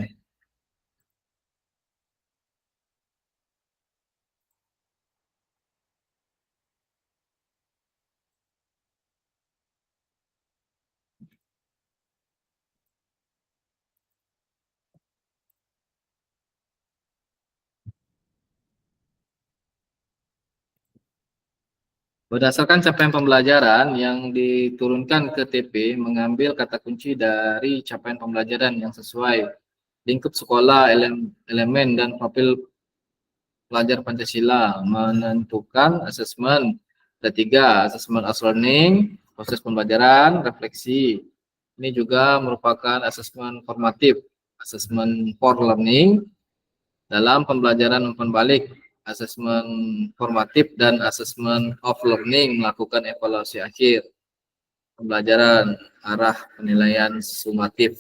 Berdasarkan capaian pembelajaran yang diturunkan ke TP, mengambil kata kunci dari capaian pembelajaran yang sesuai, lingkup sekolah, elemen, dan profil pelajar Pancasila, menentukan asesmen. Ketiga, asesmen as learning, proses pembelajaran, refleksi. Ini juga merupakan asesmen formatif, asesmen for learning dalam pembelajaran umpan balik, asesmen formatif dan asesmen of learning melakukan evaluasi akhir pembelajaran arah penilaian sumatif.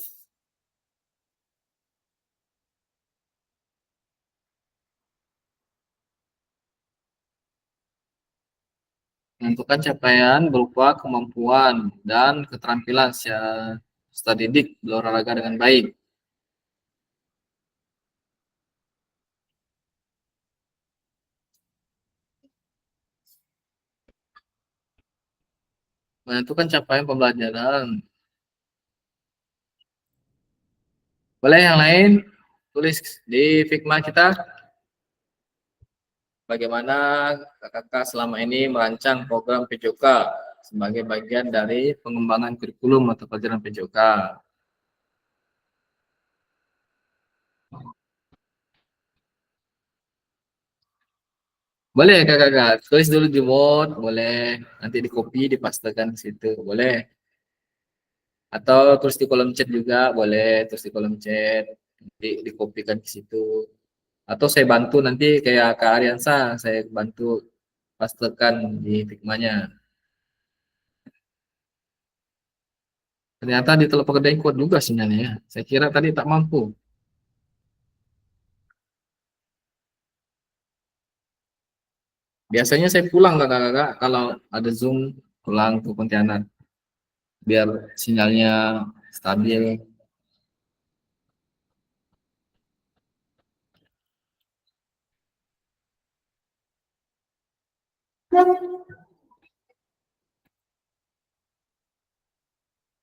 Menentukan capaian berupa kemampuan dan keterampilan peserta didik berolahraga dengan baik. Menentukan capaian pembelajaran. Boleh yang lain tulis di Figma kita bagaimana kakak selama ini merancang program PJOK sebagai bagian dari pengembangan kurikulum atau pelajaran PJOK. Boleh kakak, tulis dulu di Word, boleh nanti di copy, dipastekan ke situ, boleh. Atau tulis di kolom chat juga, boleh tulis di kolom chat, di copykan ke situ. Atau saya bantu nanti kayak Kak Ariansa, saya bantu pastekan di Figma-nya. Ternyata di Telepegadaian kuat juga sinyalnya ya. Saya kira tadi tak mampu. Biasanya saya pulang kakak-kakak kalau ada Zoom pulang ke Pontianak biar sinyalnya stabil.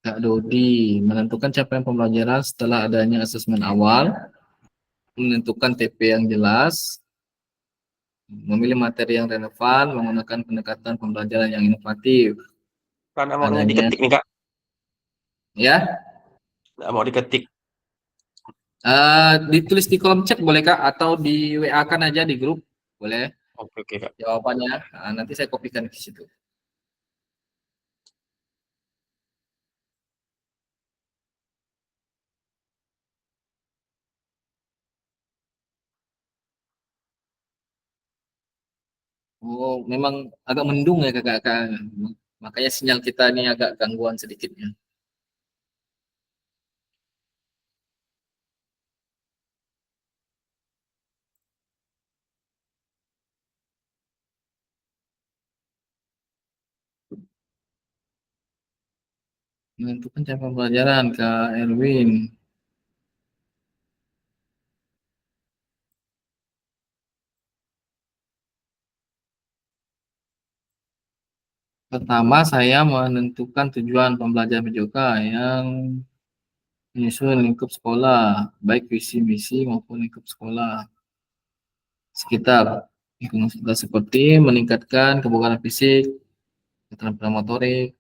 Kak Dodi menentukan capaian pembelajaran setelah adanya asesmen awal, menentukan TP yang jelas, memilih materi yang relevan, menggunakan pendekatan pembelajaran yang inovatif. Karena maunya Adanya diketik nih Kak, ya, nggak mau diketik. ditulis di kolom chat boleh Kak atau di WA kan aja di grup boleh Oke oke Kak. jawabannya. Nanti saya kopikan ke situ. Oh, memang agak mendung ya kakak-kakak. Makanya sinyal kita ini agak gangguan sedikitnya. Menentukan cara pembelajaran Kak Erwin. Pertama, saya menentukan tujuan pembelajaran PJOK yang menyusun lingkup sekolah, baik visi misi maupun lingkup sekolah sekitar. Lingkungan sekitar seperti meningkatkan kebugaran fisik, keterampilan motorik.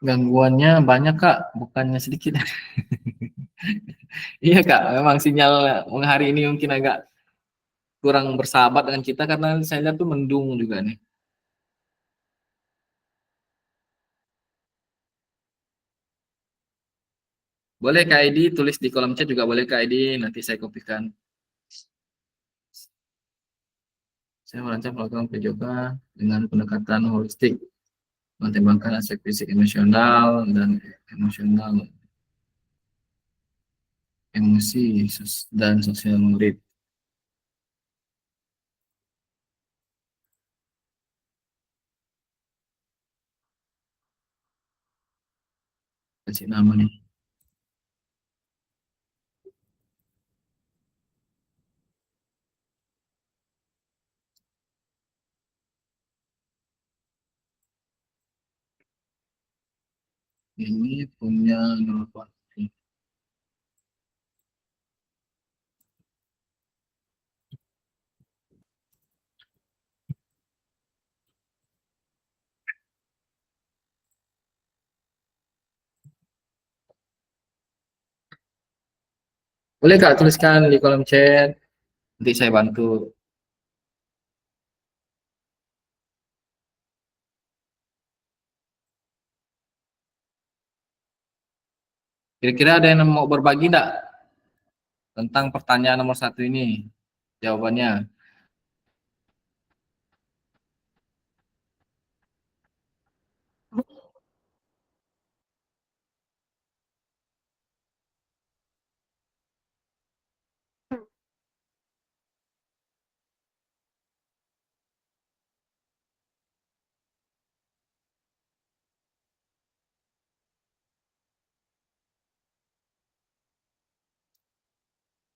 Gangguannya banyak Kak, bukannya sedikit. Iya Kak, memang sinyal hari ini mungkin agak kurang bersahabat dengan kita karena saya lihat tuh mendung juga nih. Boleh Kak ID tulis di kolom chat juga boleh Kak ID, nanti saya kopikan. Saya merancang program PJOK dengan pendekatan holistik, mempertimbangkan aspek fisik, emosional, dan emosional, emosi, dan sosial murid. Kasih nama nih. Ini punya nomor. Boleh Kak tuliskan di kolom chat, nanti saya bantu. Kira-kira ada yang mau berbagi enggak tentang pertanyaan nomor 1 ini? Jawabannya.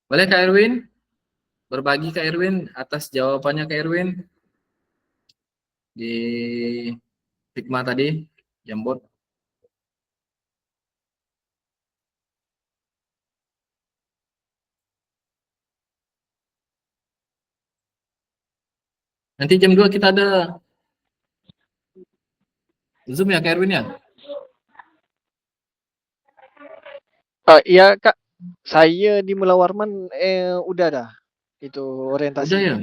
Boleh Kak Erwin? Berbagi Kak Erwin atas jawabannya Kak Erwin di Figma tadi, Jamboard. Nanti jam 2 kita ada Zoom ya Kak Erwin ya? Iya Kak, saya di Mula Warman udah dah itu orientasi. Udah ya?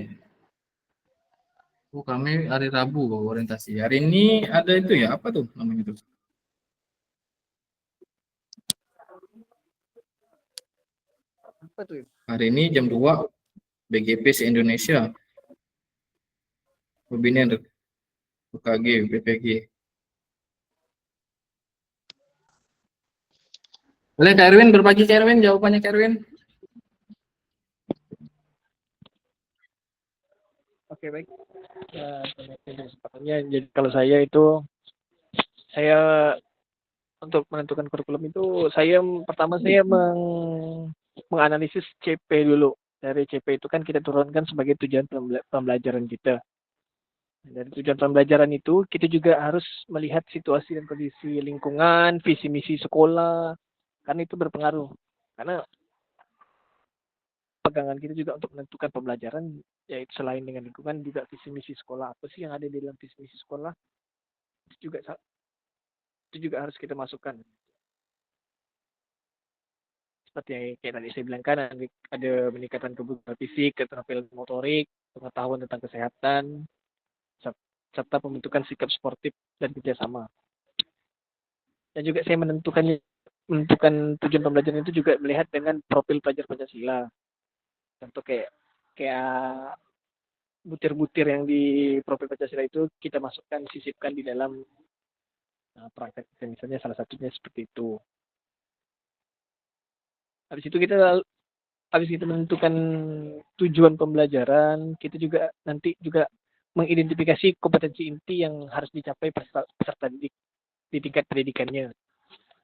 Oh, kami hari Rabu orientasi. Hari ini ada itu ya, apa tuh namanya itu? Apa tuh? Hari ini jam 2 BGP se-Indonesia. Webinar UKG, BPG. Boleh Kak Erwin berbagi Kak Erwin, jawabannya Kak Erwin. Oke baik. Kesempatannya jadi kalau saya untuk menentukan kurikulum itu pertama saya menganalisis CP dulu. Dari CP itu kan kita turunkan sebagai tujuan pembelajaran kita. Dari tujuan pembelajaran itu kita juga harus melihat situasi dan kondisi lingkungan, visi misi sekolah, karena itu berpengaruh. Karena pegangan kita juga untuk menentukan pembelajaran, yaitu selain dengan lingkungan juga visi misi sekolah, apa sih yang ada di dalam visi misi sekolah, itu juga harus kita masukkan. Seperti yang kayak tadi saya bilang kan, ada peningkatan kebutuhan fisik, keterampilan motorik, pengetahuan tentang kesehatan, serta pembentukan sikap sportif dan kerjasama. Dan juga saya menentukan tujuan pembelajaran itu juga melihat dengan profil pelajar Pancasila. Contoh kayak butir-butir yang di profil Pancasila itu kita masukkan, sisipkan di dalam praktek. Misalnya salah satunya seperti itu. Habis kita menentukan tujuan pembelajaran, kita juga nanti juga mengidentifikasi kompetensi inti yang harus dicapai peserta didik di tingkat pendidikannya.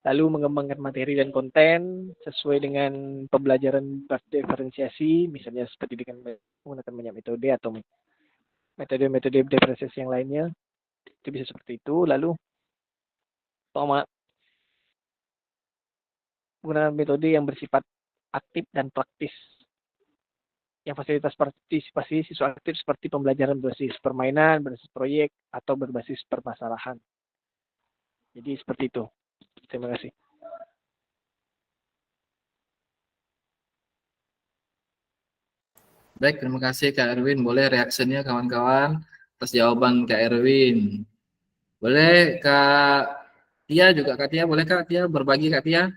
Lalu mengembangkan materi dan konten sesuai dengan pembelajaran berdiferensiasi, misalnya seperti dengan menggunakan banyak metode atau metode diferensiasi yang lainnya. Itu bisa seperti itu. Lalu menggunakan metode yang bersifat aktif dan praktis. Yang fasilitas partisipasi siswa aktif seperti pembelajaran berbasis permainan, berbasis proyek, atau berbasis permasalahan. Jadi seperti itu. Terima kasih. Baik, terima kasih Kak Erwin. Boleh reaksinya kawan-kawan atas jawaban Kak Erwin. Boleh Kak Tia juga, Kak Tia, boleh Kak Tia berbagi, Kak Tia?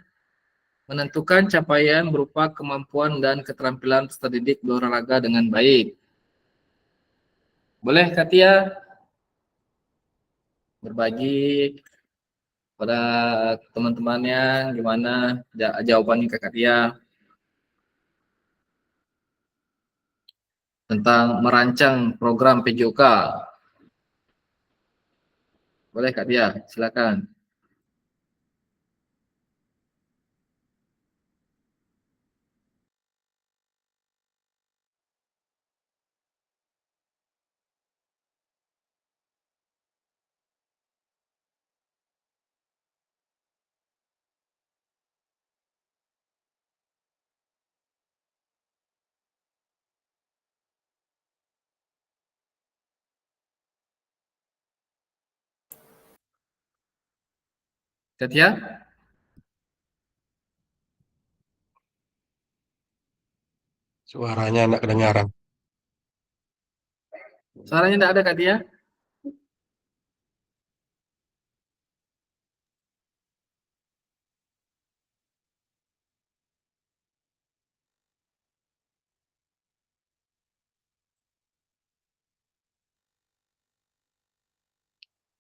Menentukan capaian berupa kemampuan dan keterampilan peserta didik berolahraga dengan baik. Boleh Kak Tia berbagi pada teman-temannya gimana jawabannya Kak Tia tentang merancang program PJOK. Boleh Kak Tia, silakan. Kak Tia? Suaranya enggak kedengaran. Suaranya tidak ada Kak Tia?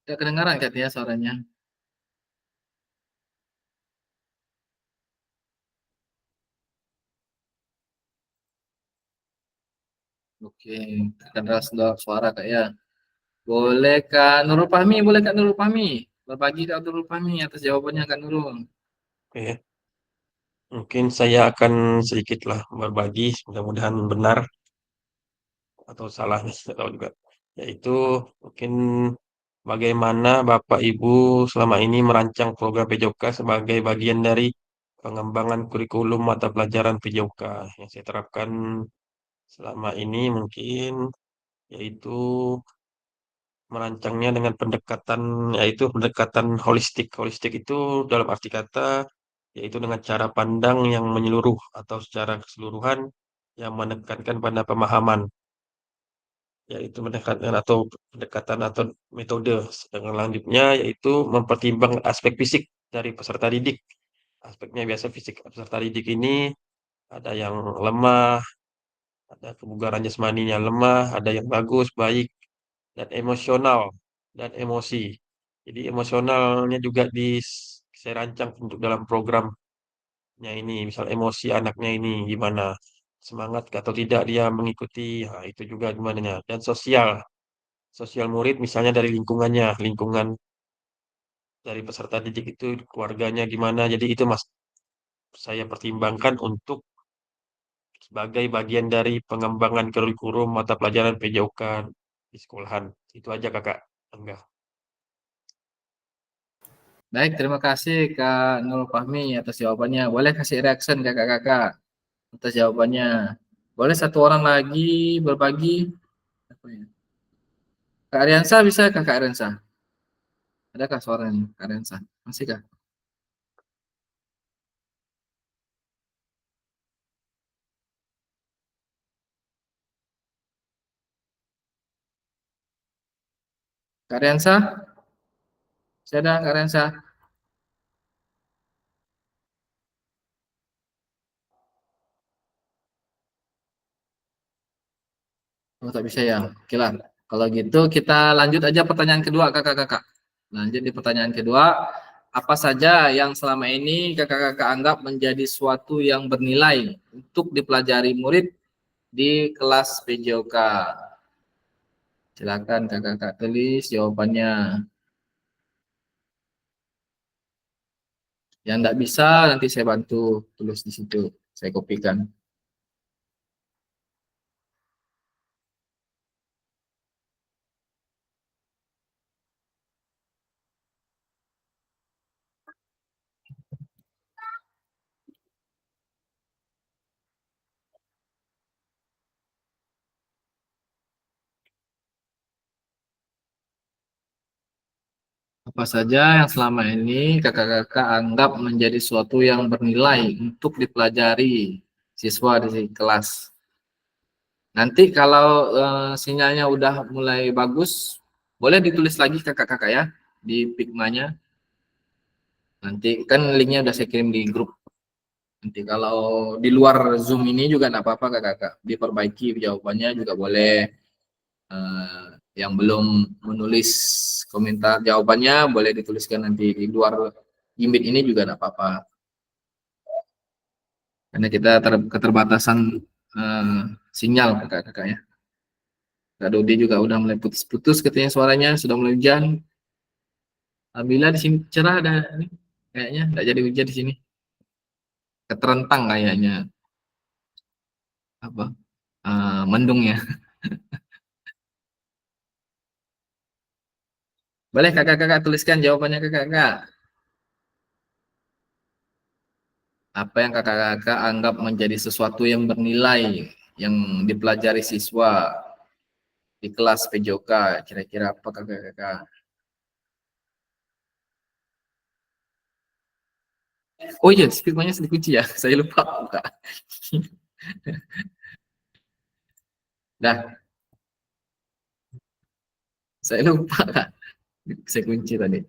Tidak kedengaran Kak Tia suaranya. Oke, tekan suara Kak ya. Boleh Kak Nurul Fahmi, boleh Kak Nurul Fahmi. Berbagi Kak Nurul Fahmi atas jawabannya Kak Nurul. Oke, mungkin saya akan sedikitlah berbagi, mudah-mudahan benar atau salahnya saya tahu juga. Yaitu mungkin bagaimana Bapak Ibu selama ini merancang program PJOK sebagai bagian dari pengembangan kurikulum mata pelajaran PJOK yang saya terapkan selama ini mungkin yaitu merancangnya dengan pendekatan yaitu pendekatan holistik. Holistik itu dalam arti kata yaitu dengan cara pandang yang menyeluruh atau secara keseluruhan yang menekankan pada pemahaman yaitu pendekatan atau metode. Sedangkan lanjutnya yaitu mempertimbangkan aspek fisik dari peserta didik. Aspeknya biasa fisik peserta didik ini ada yang lemah, ada kebugaran jasmaninya lemah, ada yang bagus, baik, dan emosional dan emosi. Jadi emosionalnya juga saya rancang untuk dalam programnya ini, misal emosi anaknya ini gimana, semangat atau tidak dia mengikuti, nah, itu juga gimana. Dan sosial, sosial murid misalnya dari lingkungannya, lingkungan dari peserta didik itu keluarganya gimana. Jadi itu Mas saya pertimbangkan untuk sebagai bagian dari pengembangan kurikulum mata pelajaran PJOK di sekolahan. Itu aja Kakak Angga. Baik, terima kasih Kak Nurul Fahmi atas jawabannya. Boleh kasih reaction kakak-kakak atas jawabannya. Boleh satu orang lagi berbagi. Apa ya? Kak Ariansa bisa Kak Ariansa? Adakah suaranya Kak Ariansa? Masih Kak? Kak Ariansa? Saya ada Kak Ariansa. Oh, tak bisa ya. Oke lah. Kalau gitu kita lanjut aja pertanyaan kedua kakak-kakak. Lanjut di pertanyaan kedua. Apa saja yang selama ini kakak-kakak anggap menjadi suatu yang bernilai untuk dipelajari murid di kelas PJOK? Silakan kakak-kakak tulis jawabannya. Yang tidak bisa nanti saya bantu tulis di situ. Saya kopikan. Apa saja yang selama ini kakak-kakak anggap menjadi suatu yang bernilai untuk dipelajari siswa di kelas. Nanti kalau sinyalnya udah mulai bagus, boleh ditulis lagi kakak-kakak ya di Pigma-nya. Nanti kan linknya udah saya kirim di grup. Nanti kalau di luar Zoom ini juga nggak apa-apa kakak-kakak. Diperbaiki jawabannya juga boleh. Eh, yang belum menulis komentar jawabannya boleh dituliskan nanti di luar Gimit ini juga nggak apa-apa. Karena kita keterbatasan eh, sinyal kakak-kakak ya. Kak Dodi juga udah mulai putus-putus katanya suaranya, sudah mulai hujan. Alhamdulillah di sini cerah ada ini. Kayaknya nggak jadi hujan di sini. Keterentang kayaknya apa? Mendung ya. Boleh kakak-kakak tuliskan jawabannya kakak-kakak. Apa yang kakak-kakak anggap menjadi sesuatu yang bernilai yang dipelajari siswa di kelas PJOK, kira-kira apa kakak-kakak? Oh iya, speakmannya sedih kunci ya, saya lupa buka. Dah, saya lupa Kak. Saya kunci tadi.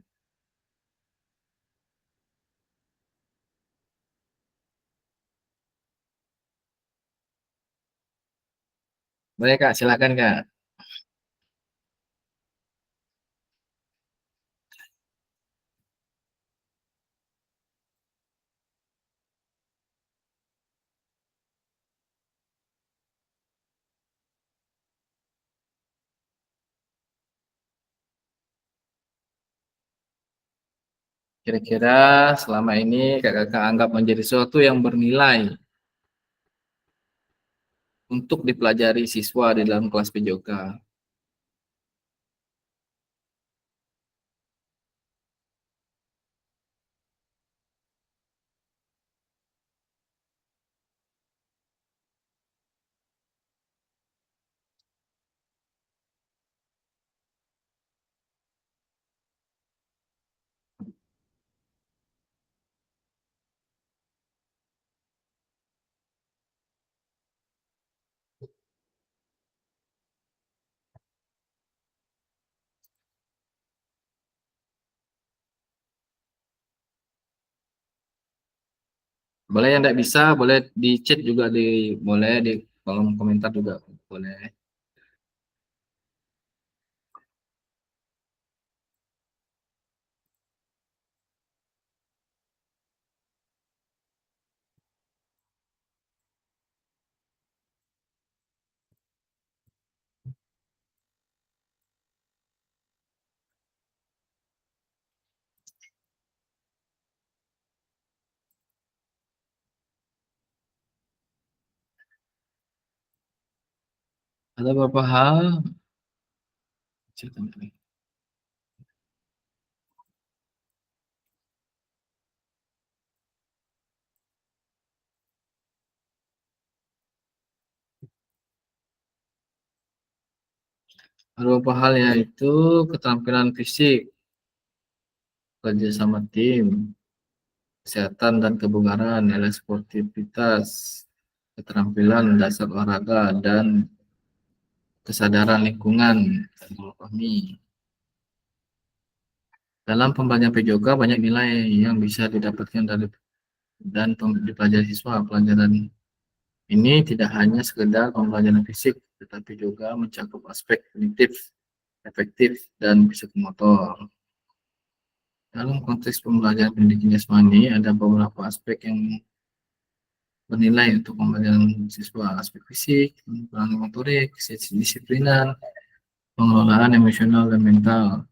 Boleh Kak, silakan Kak. Kira-kira selama ini kakak-kakak anggap menjadi sesuatu yang bernilai untuk dipelajari siswa di dalam kelas PJOK. Boleh yang tidak bisa, boleh di chat juga boleh di kolom komentar juga boleh. Ada beberapa hal. Ada beberapa hal yaitu keterampilan fisik, kerja sama tim, kesehatan dan kebugaran, nilai sportivitas, keterampilan dasar olahraga, dan kesadaran lingkungan. Kami dalam pembelajaran PJOK banyak nilai yang bisa didapatkan dari dan dipelajari siswa. Pelajaran ini tidak hanya sekedar pembelajaran fisik, tetapi juga mencakup aspek kognitif, efektif, dan psikomotor. Dalam konteks pembelajaran pendidikan jasmani, ada beberapa aspek yang bernilai untuk pembelajaran siswa, aspek fisik, pengembangan motorik, disiplinan, pengelolaan emosional dan mental,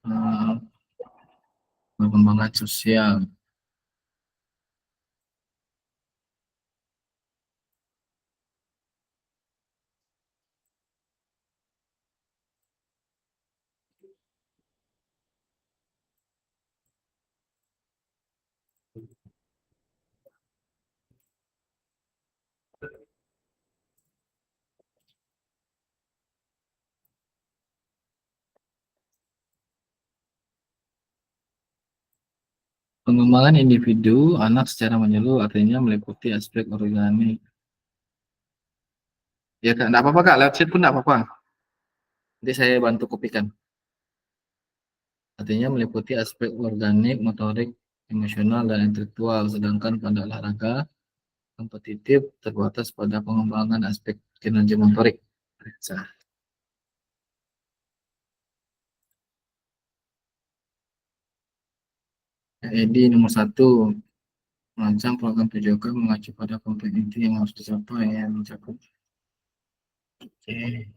eh, perkembangan sosial. Pengembangan individu anak secara menyeluruh artinya meliputi aspek organik. Ya Kak, enggak apa-apa Kak, lewat chat pun enggak apa-apa. Nanti saya bantu kopikan. Artinya meliputi aspek organik, motorik, emosional, dan intelektual. Sedangkan pada olahraga kompetitif terbatas pada pengembangan aspek kinerja motorik. Edi nomor 1, merancang program PJOK mengacu pada komponen inti yang harus dicapai yang mencakup. Oke.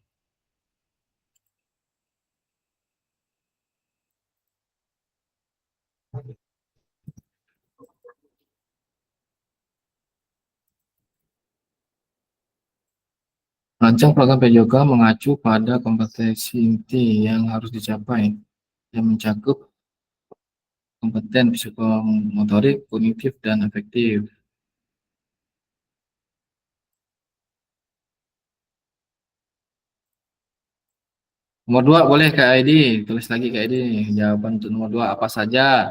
Merancang program PJOK mengacu pada kompetensi inti yang harus dicapai yang mencakup kompeten psikomotorik, kognitif, dan efektif. Nomor 2 boleh Kak ID, tulis lagi Kak ID. Jawaban untuk nomor 2 apa saja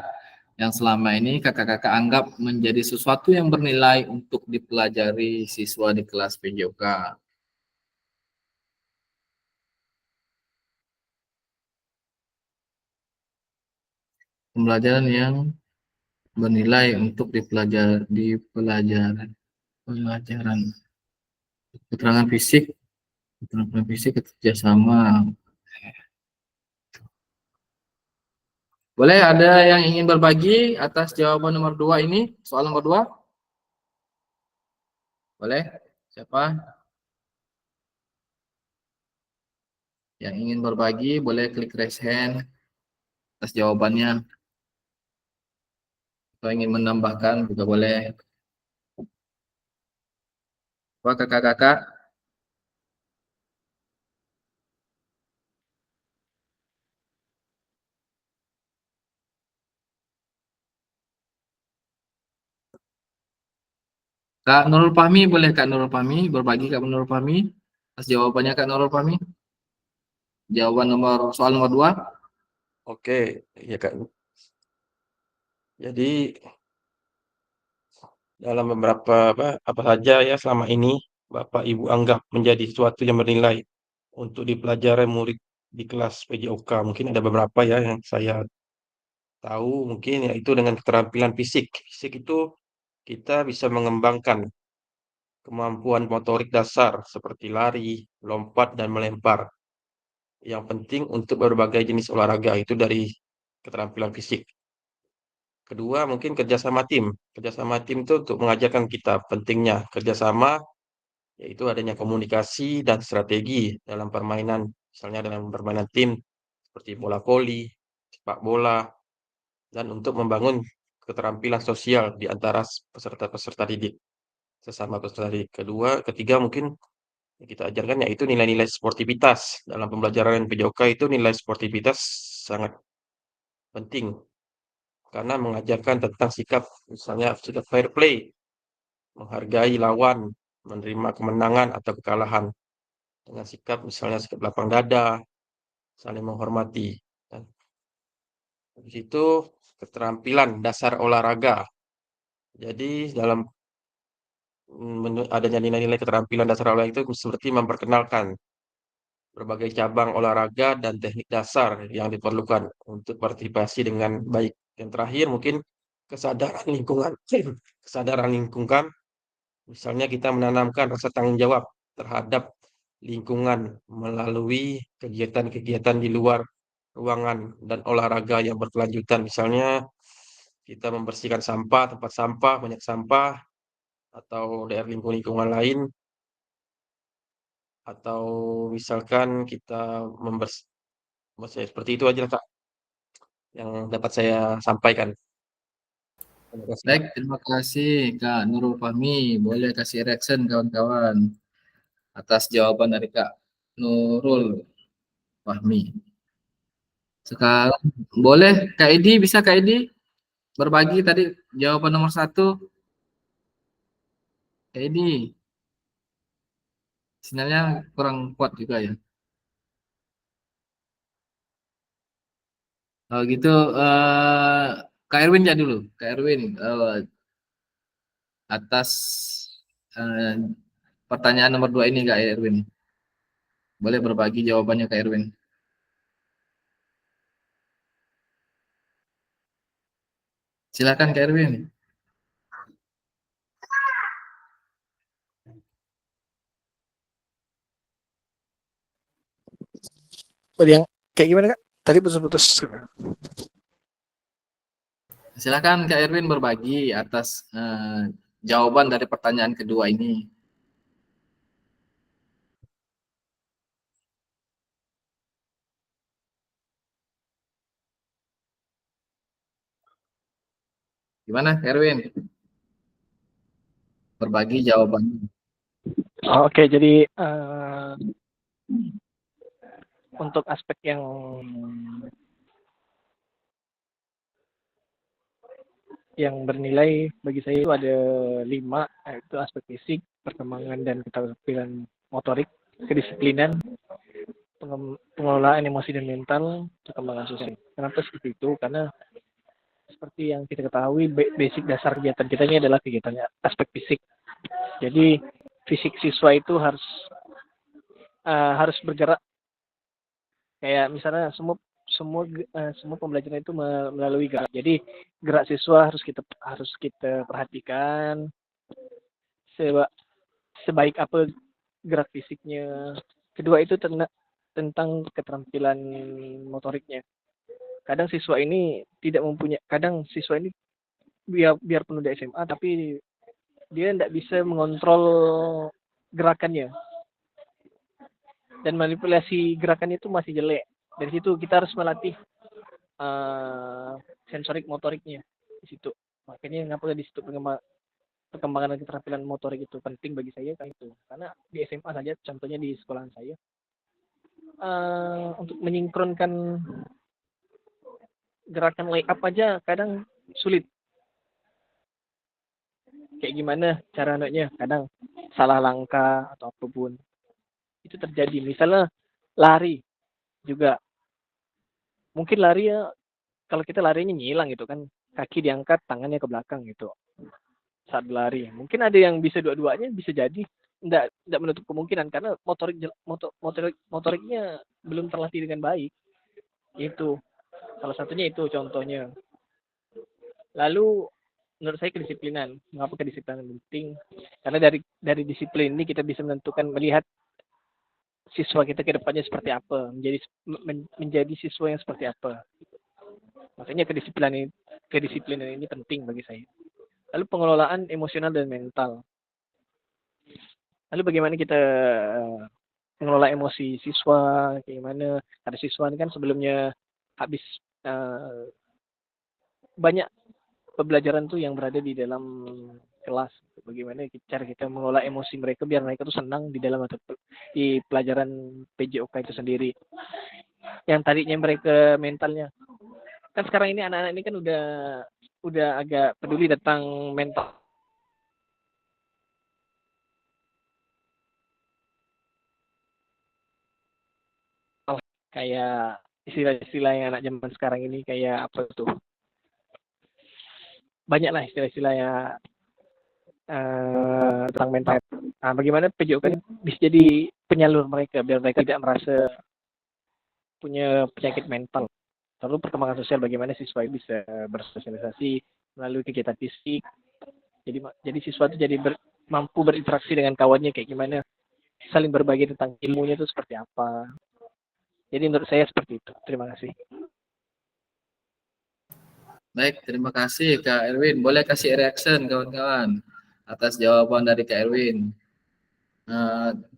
yang selama ini kakak-kakak anggap menjadi sesuatu yang bernilai untuk dipelajari siswa di kelas PJOK. Pembelajaran yang bernilai untuk dipelajari pelajaran keterangan fisik, kerjasama. Boleh ada yang ingin berbagi atas jawaban nomor 2 ini, soal nomor 2? Boleh? Siapa? Yang ingin berbagi boleh klik raise hand atas jawabannya. Atau ingin menambahkan juga boleh. Apa kakak-kakak? Kak Nurul Fahmi, boleh Kak Nurul Fahmi berbagi Kak Nurul Fahmi atas jawabannya Kak Nurul Fahmi? Jawaban soal nomor 2. Oke, ya Kak. Jadi dalam beberapa apa saja ya selama ini Bapak Ibu anggap menjadi sesuatu yang bernilai untuk dipelajari murid di kelas PJOK. Mungkin ada beberapa ya yang saya tahu, mungkin yaitu dengan keterampilan fisik. Fisik itu kita bisa mengembangkan kemampuan motorik dasar seperti lari, lompat, dan melempar. Yang penting untuk berbagai jenis olahraga itu dari keterampilan fisik. Kedua, mungkin kerjasama tim. Kerjasama tim itu untuk mengajarkan kita pentingnya kerjasama, yaitu adanya komunikasi dan strategi dalam permainan, misalnya dalam permainan tim seperti bola voli, sepak bola, dan untuk membangun keterampilan sosial di antara peserta-peserta didik, sesama peserta didik. Ketiga mungkin yang kita ajarkan yaitu nilai-nilai sportivitas. Dalam pembelajaran PJOK itu nilai sportivitas sangat penting karena mengajarkan tentang sikap, misalnya sikap fair play, menghargai lawan, menerima kemenangan atau kekalahan dengan sikap misalnya sikap lapang dada, saling menghormati. Dan habis itu keterampilan dasar olahraga. Jadi dalam adanya nilai-nilai keterampilan dasar olahraga itu seperti memperkenalkan berbagai cabang olahraga dan teknik dasar yang diperlukan untuk partisipasi dengan baik. Yang terakhir mungkin kesadaran lingkungan. Kesadaran lingkungan, misalnya kita menanamkan rasa tanggung jawab terhadap lingkungan melalui kegiatan-kegiatan di luar ruangan dan olahraga yang berkelanjutan. Misalnya kita membersihkan sampah, tempat sampah, banyak sampah, atau daerah lingkungan lain, atau misalkan kita seperti itu aja lah, Kak, yang dapat saya sampaikan. Terima kasih, Kak. Baik, terima kasih Kak Nurul Fahmi. Boleh kasih reaction kawan-kawan atas jawaban dari Kak Nurul Fahmi. Sekarang boleh Kak Edi, bisa Kak Edi berbagi tadi jawaban nomor 1. Kak Edi, sinyalnya kurang kuat juga ya. Kalau gitu Kak Erwin ya dulu. Kak Erwin, atas eh, pertanyaan nomor 2 ini Kak Erwin. Boleh berbagi jawabannya Kak Erwin. Silakan Kak Erwin. Yang kayak gimana Kak? Tadi putus-putus. Silakan Kak Erwin berbagi atas jawaban dari pertanyaan kedua ini. Gimana Kak Erwin? Berbagi jawabannya. Oke, jadi untuk aspek yang bernilai bagi saya itu ada 5, yaitu aspek fisik, perkembangan dan keterampilan motorik, kedisiplinan, pengelolaan emosi dan mental, perkembangan sosial. Kenapa seperti itu? Karena seperti yang kita ketahui, basic dasar kegiatan kita ini adalah kegiatannya aspek fisik. Jadi fisik siswa itu harus bergerak. Kayak misalnya semua pembelajaran itu melalui gerak. Jadi gerak siswa harus kita perhatikan sebaik apa gerak fisiknya. Kedua itu tentang keterampilan motoriknya. Kadang siswa ini biarpun udah SMA tapi dia tidak bisa mengontrol gerakannya dan manipulasi gerakannya itu masih jelek. Dari situ kita harus melatih sensorik motoriknya di situ. Makanya ngapa di situ perkembangan keterampilan motorik itu penting bagi saya kan itu. Karena di SMA saja, contohnya di sekolahan saya, untuk menyinkronkan gerakan layup aja kadang sulit. Kayak gimana cara anaknya, kadang salah langkah atau apapun itu terjadi. Misalnya lari juga, mungkin lari ya, kalau kita larinya nyilang gitu kan, kaki diangkat, tangannya ke belakang gitu saat lari. Mungkin ada yang bisa dua-duanya, bisa jadi. Tidak menutup kemungkinan karena motoriknya belum terlatih dengan baik. Itu salah satunya, itu contohnya. Lalu menurut saya kedisiplinan. Mengapa kedisiplinan penting? Karena dari disiplin ini kita bisa melihat siswa kita ke depannya seperti apa, menjadi siswa yang seperti apa. Makanya kedisiplinan ini penting bagi saya. Lalu pengelolaan emosional dan mental. Lalu bagaimana kita mengelola emosi siswa, bagaimana ada siswa ini kan sebelumnya habis banyak pembelajaran tuh yang berada di dalam kelas. Bagaimana cara kita mengelola emosi mereka biar mereka tuh senang di dalam di pelajaran PJOK itu sendiri. Yang tadinya mereka mentalnya, kan sekarang ini anak-anak ini kan udah agak peduli tentang mental. Kayak istilah-istilah yang anak zaman sekarang ini kayak apa tuh? Banyak lah istilah-istilah yang tentang mental. Nah, bagaimana PJOK bisa jadi penyalur mereka biar mereka tidak merasa punya penyakit mental. Lalu perkembangan sosial, bagaimana siswa bisa bersosialisasi melalui kegiatan fisik. Jadi siswa itu jadi mampu berinteraksi dengan kawannya kayak gimana, saling berbagi tentang ilmunya itu seperti apa. Jadi menurut saya seperti itu. Terima kasih. Baik, terima kasih Kak Erwin. Boleh kasih reaction kawan-kawan atas jawaban dari Kak Erwin.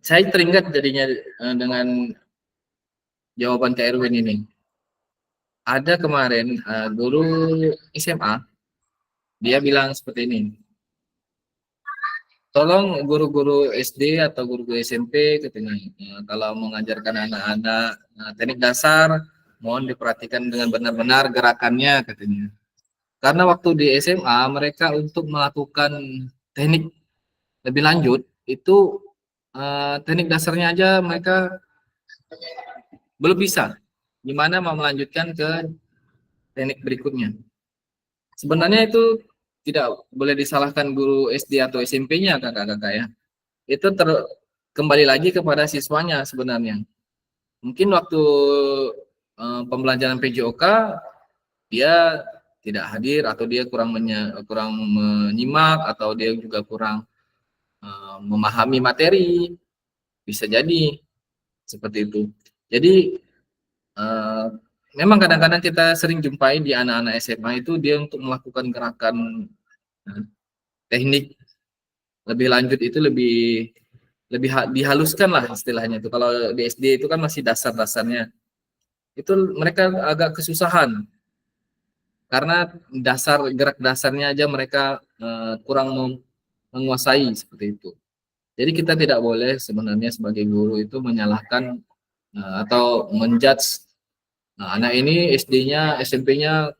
Saya teringat jadinya dengan jawaban Kak Erwin ini. Ada kemarin guru SMA, dia bilang seperti ini. Tolong guru-guru SD atau guru-guru SMP katanya, kalau mengajarkan anak-anak teknik dasar, mohon diperhatikan dengan benar-benar gerakannya katanya. Karena waktu di SMA mereka untuk melakukan teknik lebih lanjut itu teknik dasarnya aja mereka belum bisa. Gimana mau melanjutkan ke teknik berikutnya? Sebenarnya itu tidak boleh disalahkan guru SD atau SMP-nya kakak-kakak ya. Itu kembali lagi kepada siswanya sebenarnya. Mungkin waktu pembelajaran PJOK dia tidak hadir atau dia kurang menyimak atau dia juga kurang memahami materi, bisa jadi seperti itu. Jadi memang kadang-kadang kita sering jumpai di anak-anak SMA itu dia untuk melakukan gerakan teknik lebih lanjut itu lebih dihaluskan lah istilahnya itu. Kalau di SD itu kan masih dasar-dasarnya. Itu mereka agak kesusahan karena gerak dasarnya aja mereka kurang menguasai seperti itu. Jadi kita tidak boleh sebenarnya sebagai guru itu menyalahkan atau menjudge anak ini SD-nya, SMP-nya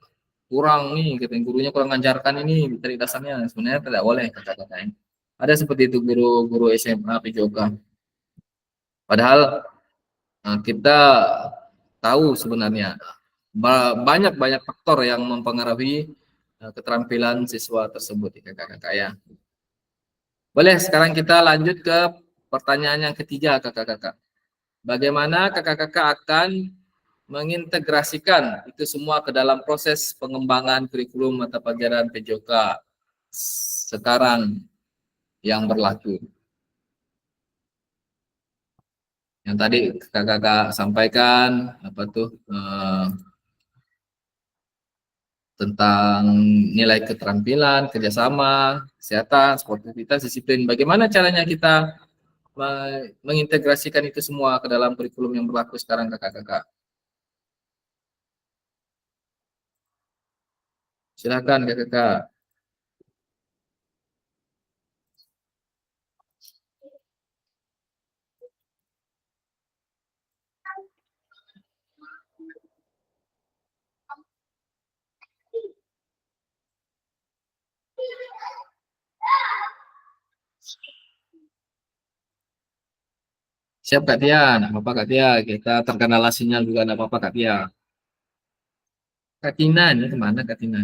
kurang nih, katanya gurunya kurang ngajarkan ini dari dasarnya. Sebenarnya tidak boleh kata-katain. Ada seperti itu guru-guru SMA PJOK. Padahal kita tahu sebenarnya banyak faktor yang mempengaruhi keterampilan siswa tersebut ya kakak-kakak ya. Boleh sekarang kita lanjut ke pertanyaan yang ketiga kakak-kakak. Bagaimana kakak-kakak akan mengintegrasikan itu semua ke dalam proses pengembangan kurikulum mata pelajaran PJOK sekarang yang berlaku? Yang tadi kakak-kakak sampaikan apa tuh tentang nilai keterampilan, kerjasama, kesehatan, sportivitas, disiplin. Bagaimana caranya kita mengintegrasikan itu semua ke dalam kurikulum yang berlaku sekarang kakak-kakak? Silakan kakak-kakak. Siap Kak Tia, nggak apa-apa Kak Tia. Kita terkendala sinyal juga nggak apa-apa Kak Tia. Kak Tina ini kemana Kak Tina?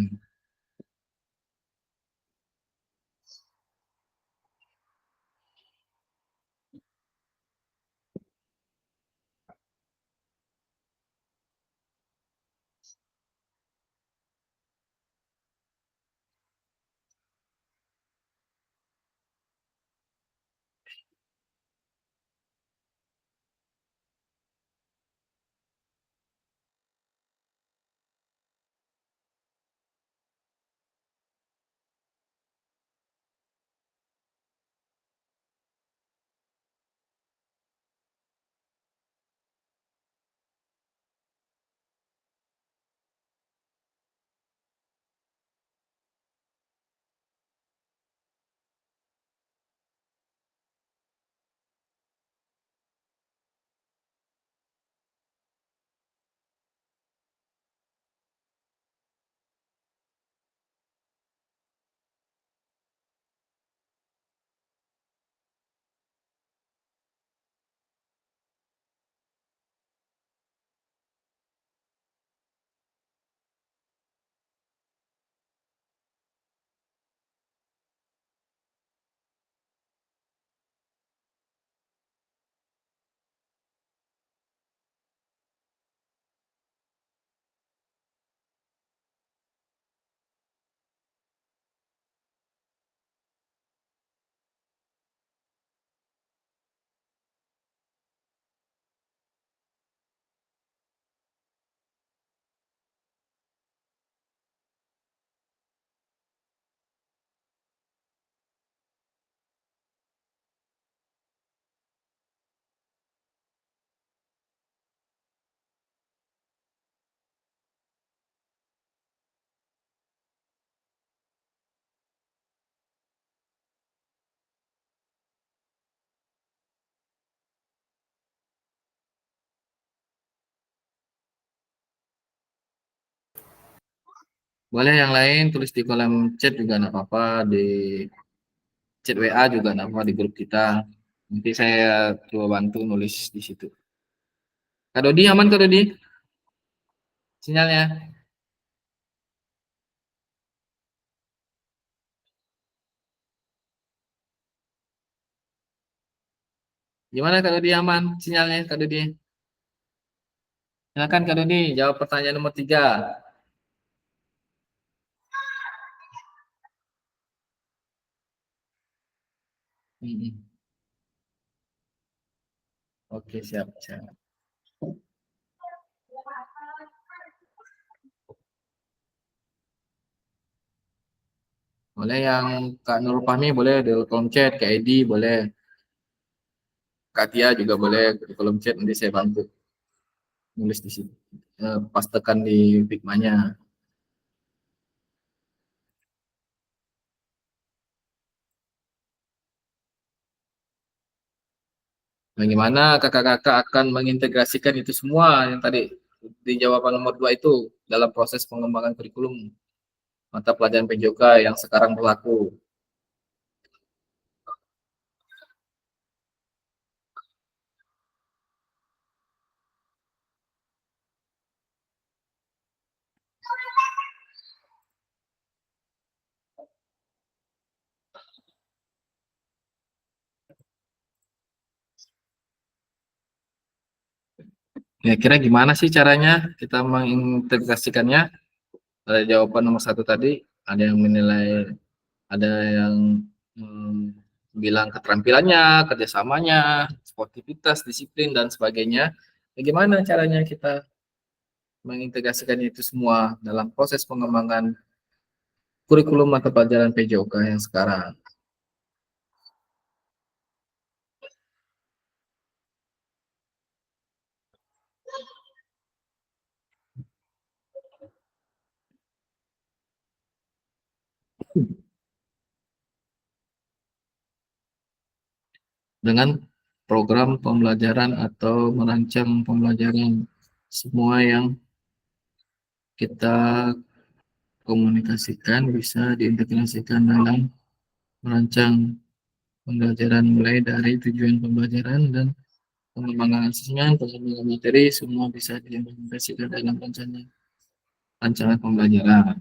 Boleh yang lain tulis di kolom chat juga nggak apa-apa, di chat WA juga nggak apa-apa di grup kita. Nanti saya coba bantu nulis di situ. Kak Dodi aman Kak Dodi? Sinyalnya? Gimana Kak Dodi, aman sinyalnya Kak Dodi? Silakan Kak Dodi, jawab pertanyaan nomor 3. Oke, siap, siap. Boleh yang Kak Nurul Fahmi boleh di kolom chat, Kak Edi boleh, Kak Tia juga boleh di kolom chat, nanti saya bantu nulis di sini. Pastekan di Figma-nya. Bagaimana kakak-kakak akan mengintegrasikan itu semua yang tadi di jawaban nomor 2 itu dalam proses pengembangan kurikulum mata pelajaran PJOK yang sekarang berlaku. Kira-kira gimana sih caranya kita mengintegrasikannya? Ada jawaban nomor 1 tadi, ada yang menilai, ada yang bilang keterampilannya, kerjasamanya, sportivitas, disiplin, dan sebagainya. Bagaimana caranya kita mengintegrasikan itu semua dalam proses pengembangan kurikulum mata pelajaran PJOK yang sekarang? Dengan program pembelajaran atau merancang pembelajaran semua yang kita komunikasikan bisa diintegrasikan dalam merancang pembelajaran, mulai dari tujuan pembelajaran dan pengembangan asesmen, pengembangan materi, semua bisa diimplementasikan dalam rancangan pembelajaran.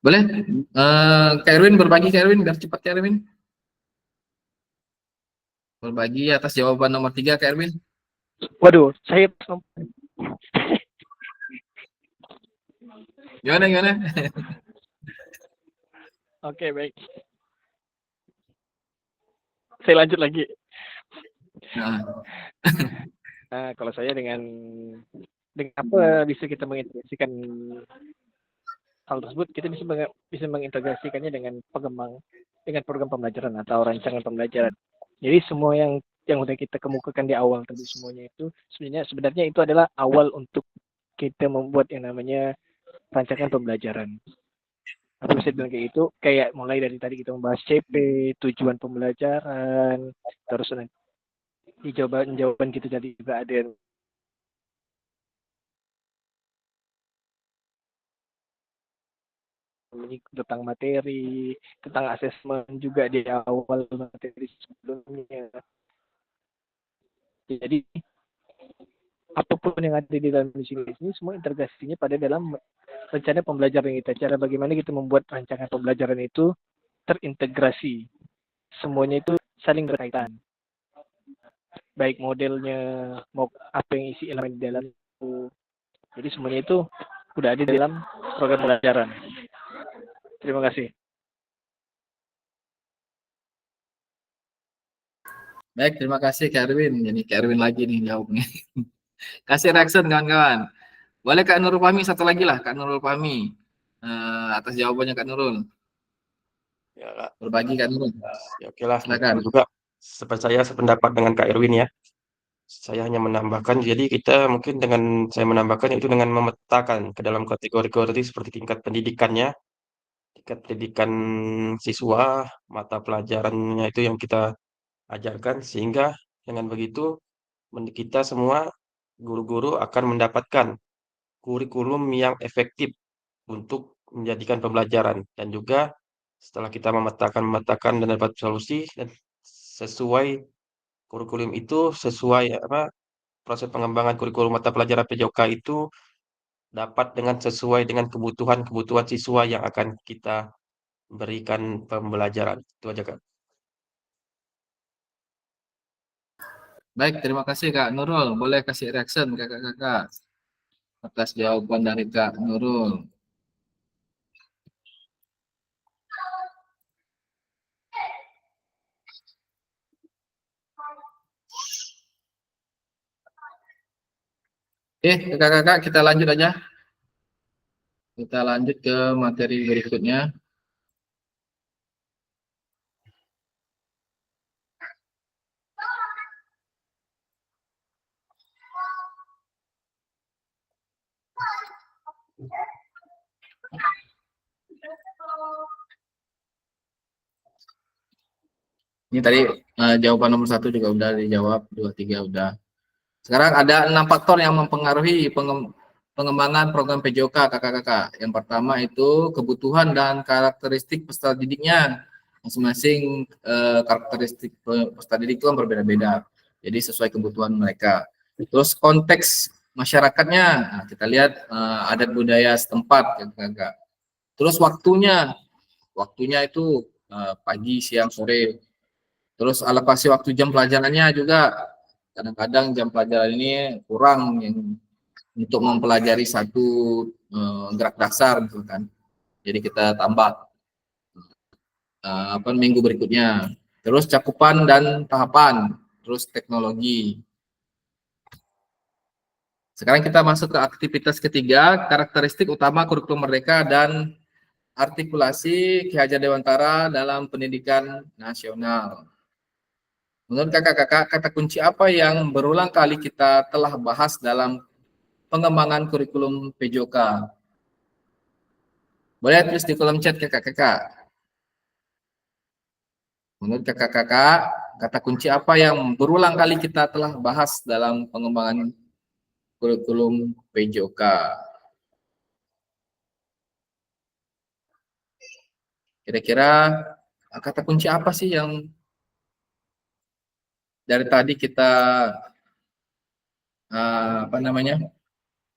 Boleh? Kak Erwin berbagi, Kak Erwin, biar cepat Kak Erwin. Berbagi atas jawaban nomor 3, Kak Erwin. Waduh, saya Gimana, gimana? oke baik. Saya lanjut lagi. Nah, Nah, kalau saya dengan apa bisa kita mengintegrasikan hal tersebut, kita bisa mengintegrasikannya dengan program pembelajaran atau rancangan pembelajaran. Jadi semua yang udah kita kemukakan di awal tadi, semuanya itu sebenarnya itu adalah awal untuk kita membuat yang namanya rancangan pembelajaran. Aku bisa bilang kayak itu, kayak mulai dari tadi kita membahas CP, tujuan pembelajaran, terus di jawaban kita jadi juga ada tentang materi, tentang asesmen juga di awal materi sebelumnya. Jadi apapun yang ada di dalam misi ini semua integrasinya pada dalam rencana pembelajaran kita. Cara bagaimana kita membuat rancangan pembelajaran itu terintegrasi. Semuanya itu saling berkaitan. Baik modelnya, mau apa yang isi elemen di dalam itu. Jadi semuanya itu udah ada di dalam program pembelajaran. Terima kasih. baik, terima kasih Kak Erwin. Jadi Kak Erwin lagi nih jawabnya. Kasih reaction kawan-kawan. Boleh Kak Nurul Fahmi satu lagi lah, Kak Nurul Fahmi. Atas jawabannya Kak Nurul. Ya, Kak. Berbagi Kak Nurul. Ya, oke lah. Silakan. Juga seperti saya sependapat dengan Kak Erwin ya. Saya hanya menambahkan, jadi kita mungkin dengan saya menambahkan itu dengan memetakan ke dalam kategori-kategori seperti tingkat pendidikannya, tingkat pendidikan siswa, mata pelajarannya itu yang kita ajarkan, sehingga dengan begitu kita semua guru-guru akan mendapatkan kurikulum yang efektif untuk menjadikan pembelajaran, dan juga setelah kita memetakan dan dapat solusi dan sesuai kurikulum itu sesuai proses pengembangan kurikulum mata pelajaran PJOK itu dapat sesuai dengan kebutuhan siswa yang akan kita berikan pembelajaran. Itu aja, Kak. Baik, terima kasih Kak Nurul. Boleh kasih reaction kakak-kakak atas jawaban dari Kak Nurul. Kakak-kakak kita lanjut aja. Kita lanjut ke materi berikutnya. Ini tadi jawaban nomor 1 juga udah dijawab, 2, 3 udah. Sekarang ada 6 faktor yang mempengaruhi pengembangan program PJOK kakak-kakak. Yang pertama itu kebutuhan dan karakteristik peserta didiknya. Masing-masing karakteristik peserta didik itu kan berbeda-beda. Jadi sesuai kebutuhan mereka. Terus konteks masyarakatnya. Nah, kita lihat adat budaya setempat kakak-kakak. Terus waktunya. Waktunya itu pagi, siang, sore. Terus alokasi waktu jam pelajarannya juga. Kadang-kadang jam pelajaran ini kurang yang untuk mempelajari satu gerak dasar misalkan. Jadi kita tambah minggu berikutnya. Terus cakupan dan tahapan, terus teknologi. Sekarang kita masuk ke aktivitas ketiga, karakteristik utama kurikulum merdeka dan artikulasi Ki Hajar Dewantara dalam pendidikan nasional. Menurut kakak-kakak, kata kunci apa yang berulang kali kita telah bahas dalam pengembangan kurikulum PJOK? Boleh tulis di kolom chat kakak-kakak. Menurut kakak-kakak, kata kunci apa yang berulang kali kita telah bahas dalam pengembangan kurikulum PJOK? Kira-kira kata kunci apa sih yang dari tadi kita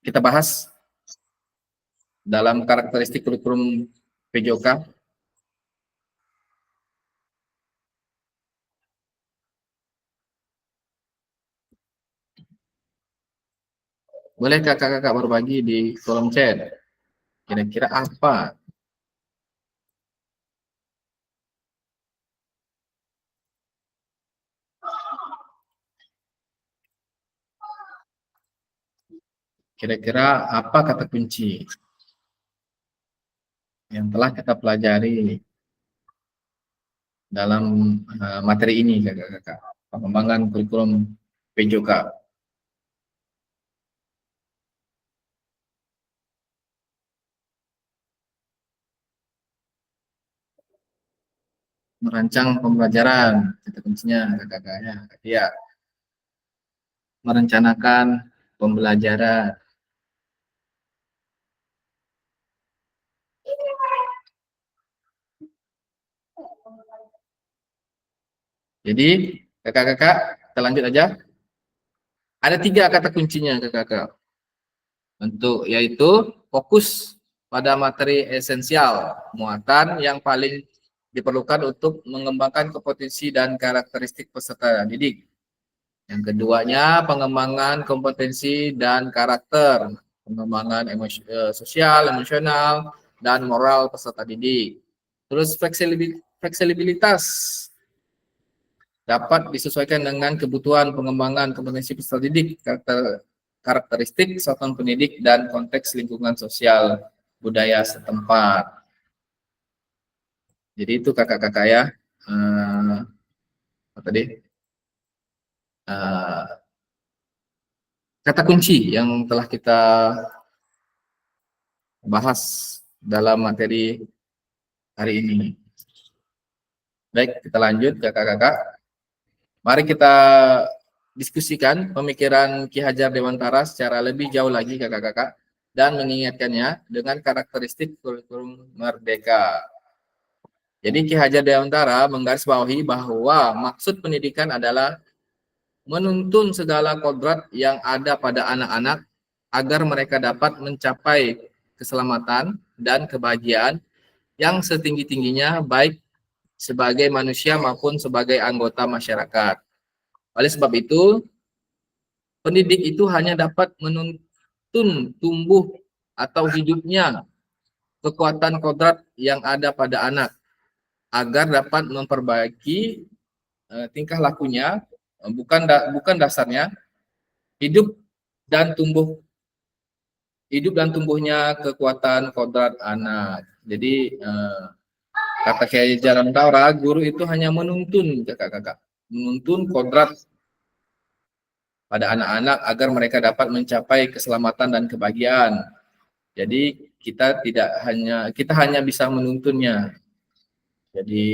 kita bahas dalam karakteristik kurikulum PJOK? Boleh kakak-kakak berbagi di kolom chat. Kira-kira apa? Kira-kira apa kata kunci yang telah kita pelajari dalam materi ini kakak-kakak? Pengembangan kurikulum PJOK. Merancang pembelajaran, kata kuncinya kakak-kakaknya. Iya, merencanakan pembelajaran. Jadi kakak-kakak kita lanjut aja. Ada 3 kata kuncinya kakak-kakak. Untuk yaitu fokus pada materi esensial, muatan yang paling diperlukan untuk mengembangkan kompetensi dan karakteristik peserta didik. Yang keduanya pengembangan kompetensi dan karakter, pengembangan sosial, emosional, dan moral peserta didik. Terus fleksibilitas dapat disesuaikan dengan kebutuhan pengembangan kompetensi peserta didik, karakteristik satuan pendidik, dan konteks lingkungan sosial budaya setempat. Jadi itu kakak-kakak ya, kata kunci yang telah kita bahas dalam materi hari ini. Baik, kita lanjut kakak-kakak. Mari kita diskusikan pemikiran Ki Hajar Dewantara secara lebih jauh lagi kakak-kakak dan mengingatkannya dengan karakteristik kurikulum merdeka. Jadi Ki Hajar Dewantara menggarisbawahi bahwa maksud pendidikan adalah menuntun segala kodrat yang ada pada anak-anak agar mereka dapat mencapai keselamatan dan kebahagiaan yang setinggi-tingginya, baik sebagai manusia maupun sebagai anggota masyarakat. Oleh sebab itu, pendidik itu hanya dapat menuntun tumbuh atau hidupnya kekuatan kodrat yang ada pada anak agar dapat memperbaiki tingkah lakunya, bukan dasarnya, hidup dan tumbuhnya kekuatan kodrat anak. Jadi kata Kiai Jarang Daura, guru itu hanya menuntun kakak-kakak, menuntun kodrat pada anak-anak agar mereka dapat mencapai keselamatan dan kebahagiaan. Jadi kita hanya bisa menuntunnya. Jadi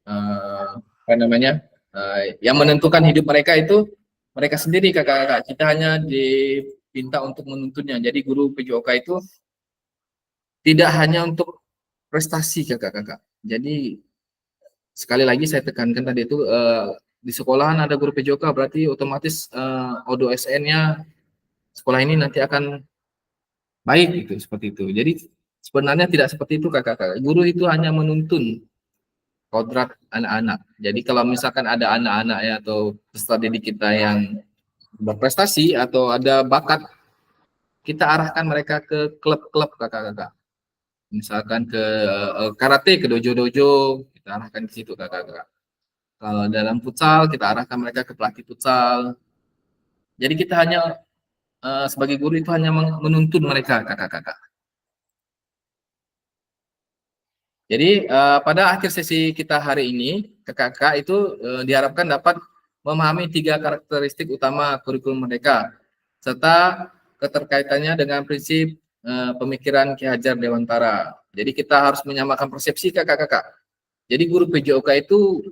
apa namanya? Yang menentukan hidup mereka itu mereka sendiri kakak-kakak. Kita hanya diminta untuk menuntunnya. Jadi guru PJOK itu tidak hanya untuk prestasi kakak-kakak. Jadi sekali lagi saya tekankan tadi itu di sekolahan ada guru PJOK berarti otomatis ODO SN-nya sekolah ini nanti akan baik gitu seperti itu. Jadi sebenarnya tidak seperti itu kakak-kakak. Guru itu hanya menuntun kodrat anak-anak. Jadi kalau misalkan ada anak-anak ya atau peserta didik kita yang berprestasi atau ada bakat, kita arahkan mereka ke klub-klub kakak-kakak. Misalkan ke karate, ke dojo-dojo, kita arahkan ke situ kakak-kakak. Kalau dalam futsal, kita arahkan mereka ke pelatih futsal. Jadi kita hanya sebagai guru itu hanya menuntun mereka kakak-kakak. Jadi pada akhir sesi kita hari ini, kakak-kakak itu diharapkan dapat memahami 3 karakteristik utama kurikulum Merdeka, serta keterkaitannya dengan prinsip pemikiran Ki Hajar Dewantara. Jadi kita harus menyamakan persepsi kakak-kakak. Jadi guru PJOK itu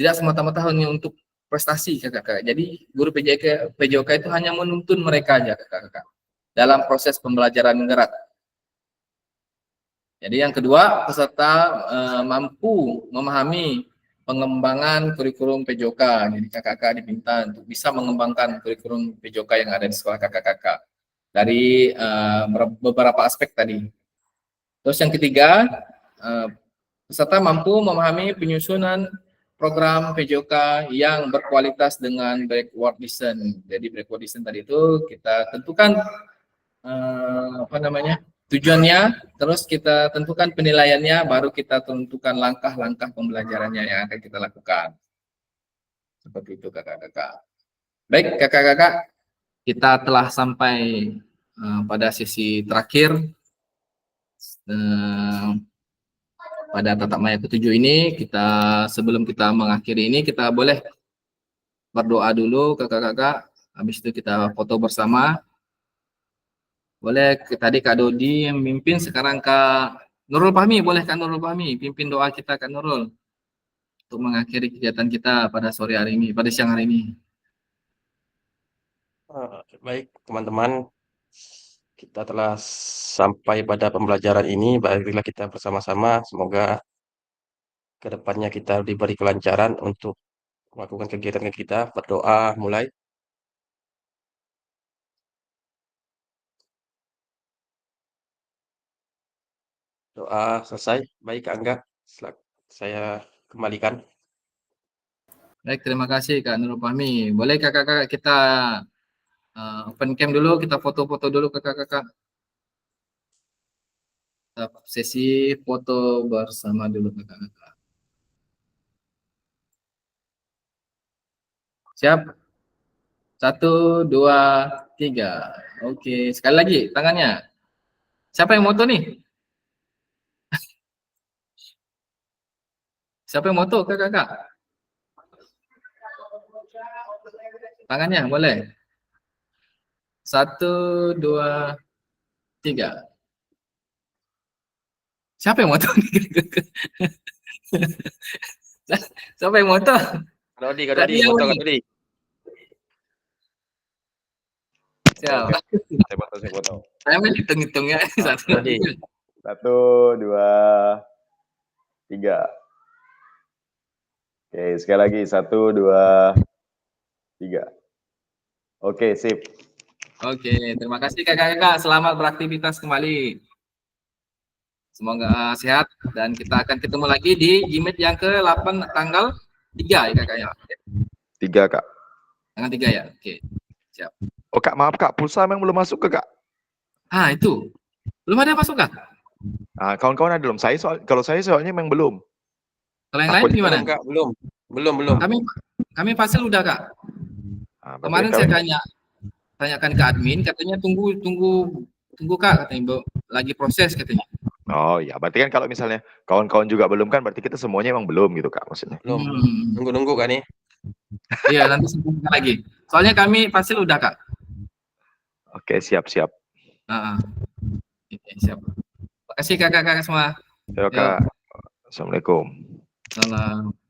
tidak semata-mata hanya untuk prestasi kakak-kakak. Jadi guru PJOK itu hanya menuntun mereka aja kakak-kakak dalam proses pembelajaran gerak. Jadi yang kedua, peserta mampu memahami pengembangan kurikulum PJOK. Jadi kakak-kakak diminta untuk bisa mengembangkan kurikulum PJOK yang ada di sekolah kakak-kakak dari beberapa aspek tadi. Terus yang ketiga, peserta mampu memahami penyusunan program PJOK yang berkualitas dengan backward listen. Jadi backward listen tadi itu kita tentukan tujuannya, terus kita tentukan penilaiannya, baru kita tentukan langkah-langkah pembelajarannya yang akan kita lakukan. Seperti itu kakak-kakak. Baik kakak-kakak, kita telah sampai pada sesi terakhir pada tatap maya ke-7 ini. Sebelum kita mengakhiri ini, kita boleh berdoa dulu kakak-kakak. Habis itu kita foto bersama. Boleh tadi Kak Dodi yang memimpin, sekarang Kak Nurul Fahmi, boleh Kak Nurul Fahmi pimpin doa kita Kak Nurul untuk mengakhiri kegiatan kita pada sore hari ini, pada siang hari ini. Baik teman-teman, kita telah sampai pada pembelajaran ini. Marilah kita bersama-sama, semoga kedepannya kita diberi kelancaran untuk melakukan kegiatan kita. Berdoa mulai. Doa selesai. Baik Angga, saya kembalikan. Baik, terima kasih Kak Nurul Fahmi. Boleh kakak-kakak kita open cam dulu, kita foto-foto dulu kakak-kakak. Sesi foto bersama dulu kakak-kakak. Siap? 1, 2, 3. Oke, sekali lagi tangannya. Siapa yang moto nih? Siapa yang moto kakak-kakak? Tangannya boleh. 1, 2, 3. Siapa yang moto nih? Siapa yang moto? Kak Dodi, foto Kak Dodi. Siap. Saya foto. Saya main hitung-hitung ya. 1, 2, 3. Oke, sekali lagi 1, 2, 3. Oke, sip. Oke, terima kasih kakak-kakak. Selamat beraktivitas kembali. Semoga sehat dan kita akan ketemu lagi di Gmeet yang ke-8 tanggal 3 ya Kak ya. 3 Kak. Tanggal 3 ya. Oke. Siap. Oh Kak, maaf Kak, pulsa memang belum masuk ke Kak. Itu. Belum ada masuk Kak? Kawan-kawan ada belum? Kalau saya soalnya memang belum. Kalau yang lain Takut- gimana? Belum, Kak, belum. Kami Fasil udah Kak. berarti Kemarin kalian- saya tanyakan ke admin, katanya tunggu Kak, katanya lagi proses katanya. Oh iya, berarti kan kalau misalnya kawan-kawan juga belum kan, berarti kita semuanya emang belum gitu Kak maksudnya. Belum. Hmm. Nunggu-nunggu kan nih. Iya, nanti sambungkan lagi. Soalnya kami Fasil udah Kak. Oke, siap-siap. Oke, siap. Terima kasih kakak-kakak semua. Yo Kak. Assalamualaikum. Salam.